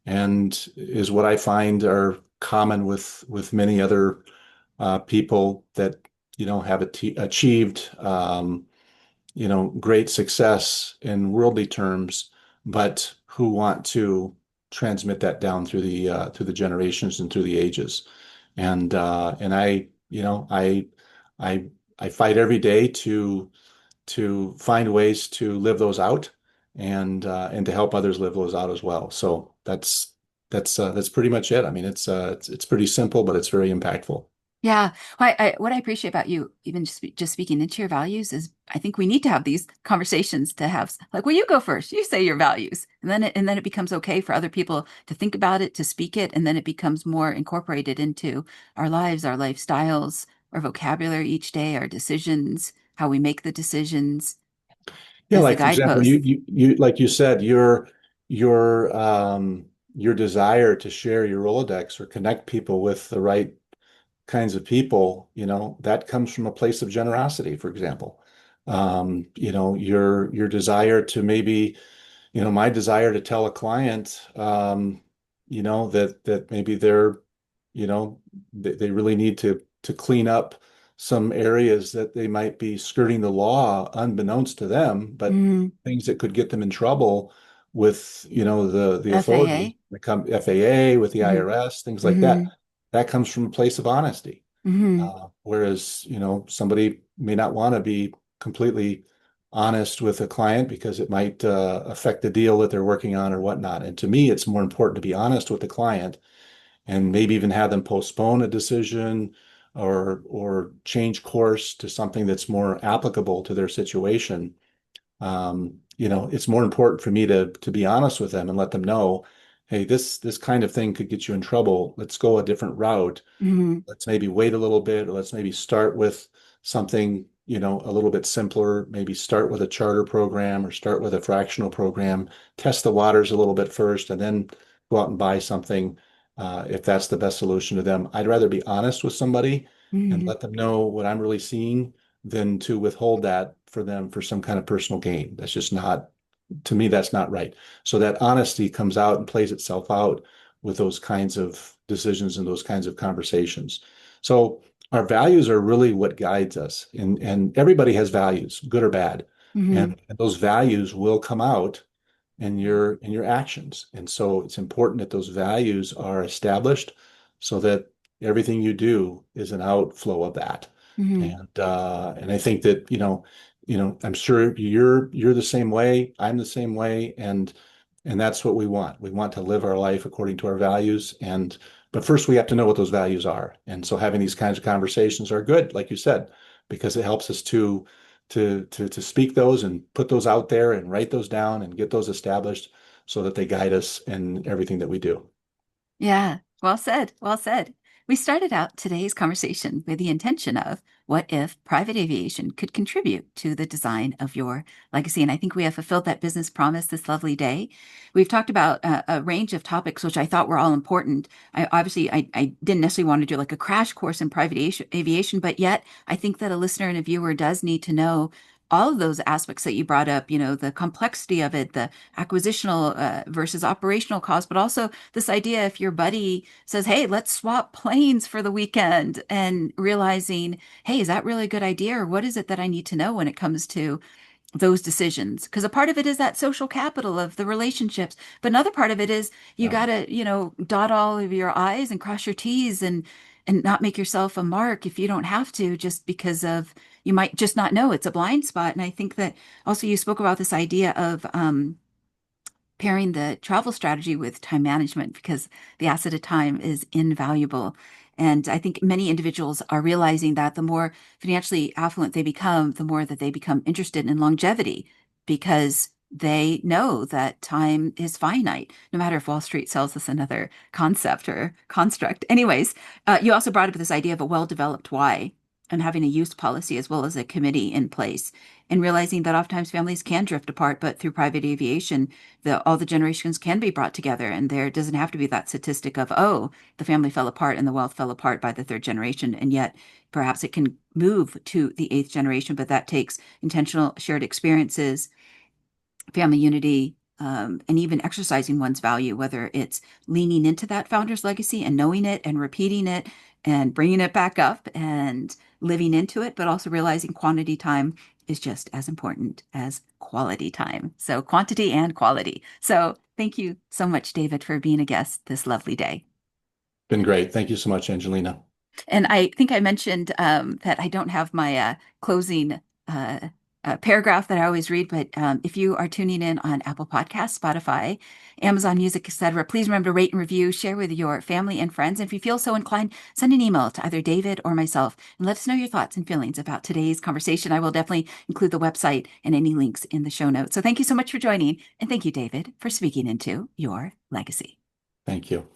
and is what I find are common with many other people that have achieved great success in worldly terms, but who want to transmit that down through the generations and through the ages. And I I fight every day to find ways to live those out and to help others live those out as well. So that's pretty much it. I mean, it's pretty simple, but it's very impactful. Yeah. What I appreciate about you, even just speaking into your values, is I think we need to have these conversations to have like, well, you go first, you say your values, and then it becomes okay for other people to think about it, to speak it, and then it becomes more incorporated into our lives, our lifestyles, our vocabulary each day, our decisions, how we make the decisions Yeah, as the like for example, guideposts. like you said, your desire to share your Rolodex or connect people with the right kinds of people, that comes from a place of generosity, for example. Your desire to maybe, my desire to tell a client, that maybe you know, they really need to clean up some areas that they might be skirting the law unbeknownst to them, but Mm, things that could get them in trouble with, the authorities, FAA. the FAA, with the Hmm. IRS, things like that. Hmm. That comes from a place of honesty. Hmm. Whereas, somebody may not want to be completely honest with a client because it might affect the deal that they're working on or whatnot. And to me, it's more important to be honest with the client and maybe even have them postpone a decision or change course to something that's more applicable to their situation. It's more important for me to be honest with them and let them know, hey, this kind of thing could get you in trouble. Let's go a different route. Hmm. Let's maybe wait a little bit, or let's maybe start with something, a little bit simpler. Maybe start with a charter program or start with a fractional program, test the waters a little bit first, and then go out and buy something if that's the best solution to them. I'd rather be honest with somebody and Hmm. let them know what I'm really seeing than to withhold that for them for some kind of personal gain. That's just not, to me, that's not right. So that honesty comes out and plays itself out with those kinds of decisions and those kinds of conversations. So our values are really what guides us, and everybody has values, good or bad, Hmm. and those values will come out in your actions. And so it's important that those values are established so that everything you do is an outflow of that. Hmm. And I think that, I'm sure you're the same way, I'm the same way, and that's what we want. We want to live our life according to our values. But first we have to know what those values are. And so having these kinds of conversations are good, like you said, because it helps us to speak those and put those out there and write those down and get those established so that they guide us in everything that we do. Yeah, well said. Well said. We started out today's conversation with the intention of what if private aviation could contribute to the design of your legacy? And I think we have fulfilled that business promise this lovely day. We've talked about a range of topics, which I thought were all important. I didn't necessarily want to do like a crash course in private aviation, but yet I think that a listener and a viewer does need to know all of those aspects that you brought up, the complexity of it, the acquisitional versus operational cost, but also this idea if your buddy says, hey, let's swap planes for the weekend, and realizing, hey, is that really a good idea? Or what is it that I need to know when it comes to those decisions, because a part of it is that social capital of the relationships, but another part of it is you Yeah. got to, dot all of your I's and cross your T's and not make yourself a mark if you don't have to, just because of you might just not know it's a blind spot. And I think that also you spoke about this idea of pairing the travel strategy with time management because the asset of time is invaluable. And I think many individuals are realizing that the more financially affluent they become, the more that they become interested in longevity because they know that time is finite, no matter if Wall Street sells us another concept or construct. Anyways, you also brought up this idea of a well-developed why and having a use policy as well as a committee in place and realizing that oftentimes families can drift apart, but through private aviation, all the generations can be brought together, and there doesn't have to be that statistic of, oh, the family fell apart and the wealth fell apart by the third generation, and yet perhaps it can move to the eighth generation, but that takes intentional shared experiences, family unity, and even exercising one's value, whether it's leaning into that founder's legacy and knowing it and repeating it and bringing it back up and living into it, but also realizing quantity time is just as important as quality time. So, quantity and quality. So, thank you so much, David, for being a guest this lovely day. Been great. Thank you so much, Angelina. And I think I mentioned that I don't have my closing paragraph that I always read, but if you are tuning in on Apple Podcasts, Spotify, Amazon Music, etc., please remember to rate and review, share with your family and friends. And if you feel so inclined, send an email to either David or myself and let us know your thoughts and feelings about today's conversation. I will definitely include the website and any links in the show notes. So thank you so much for joining. And thank you, David, for speaking into your legacy. Thank you.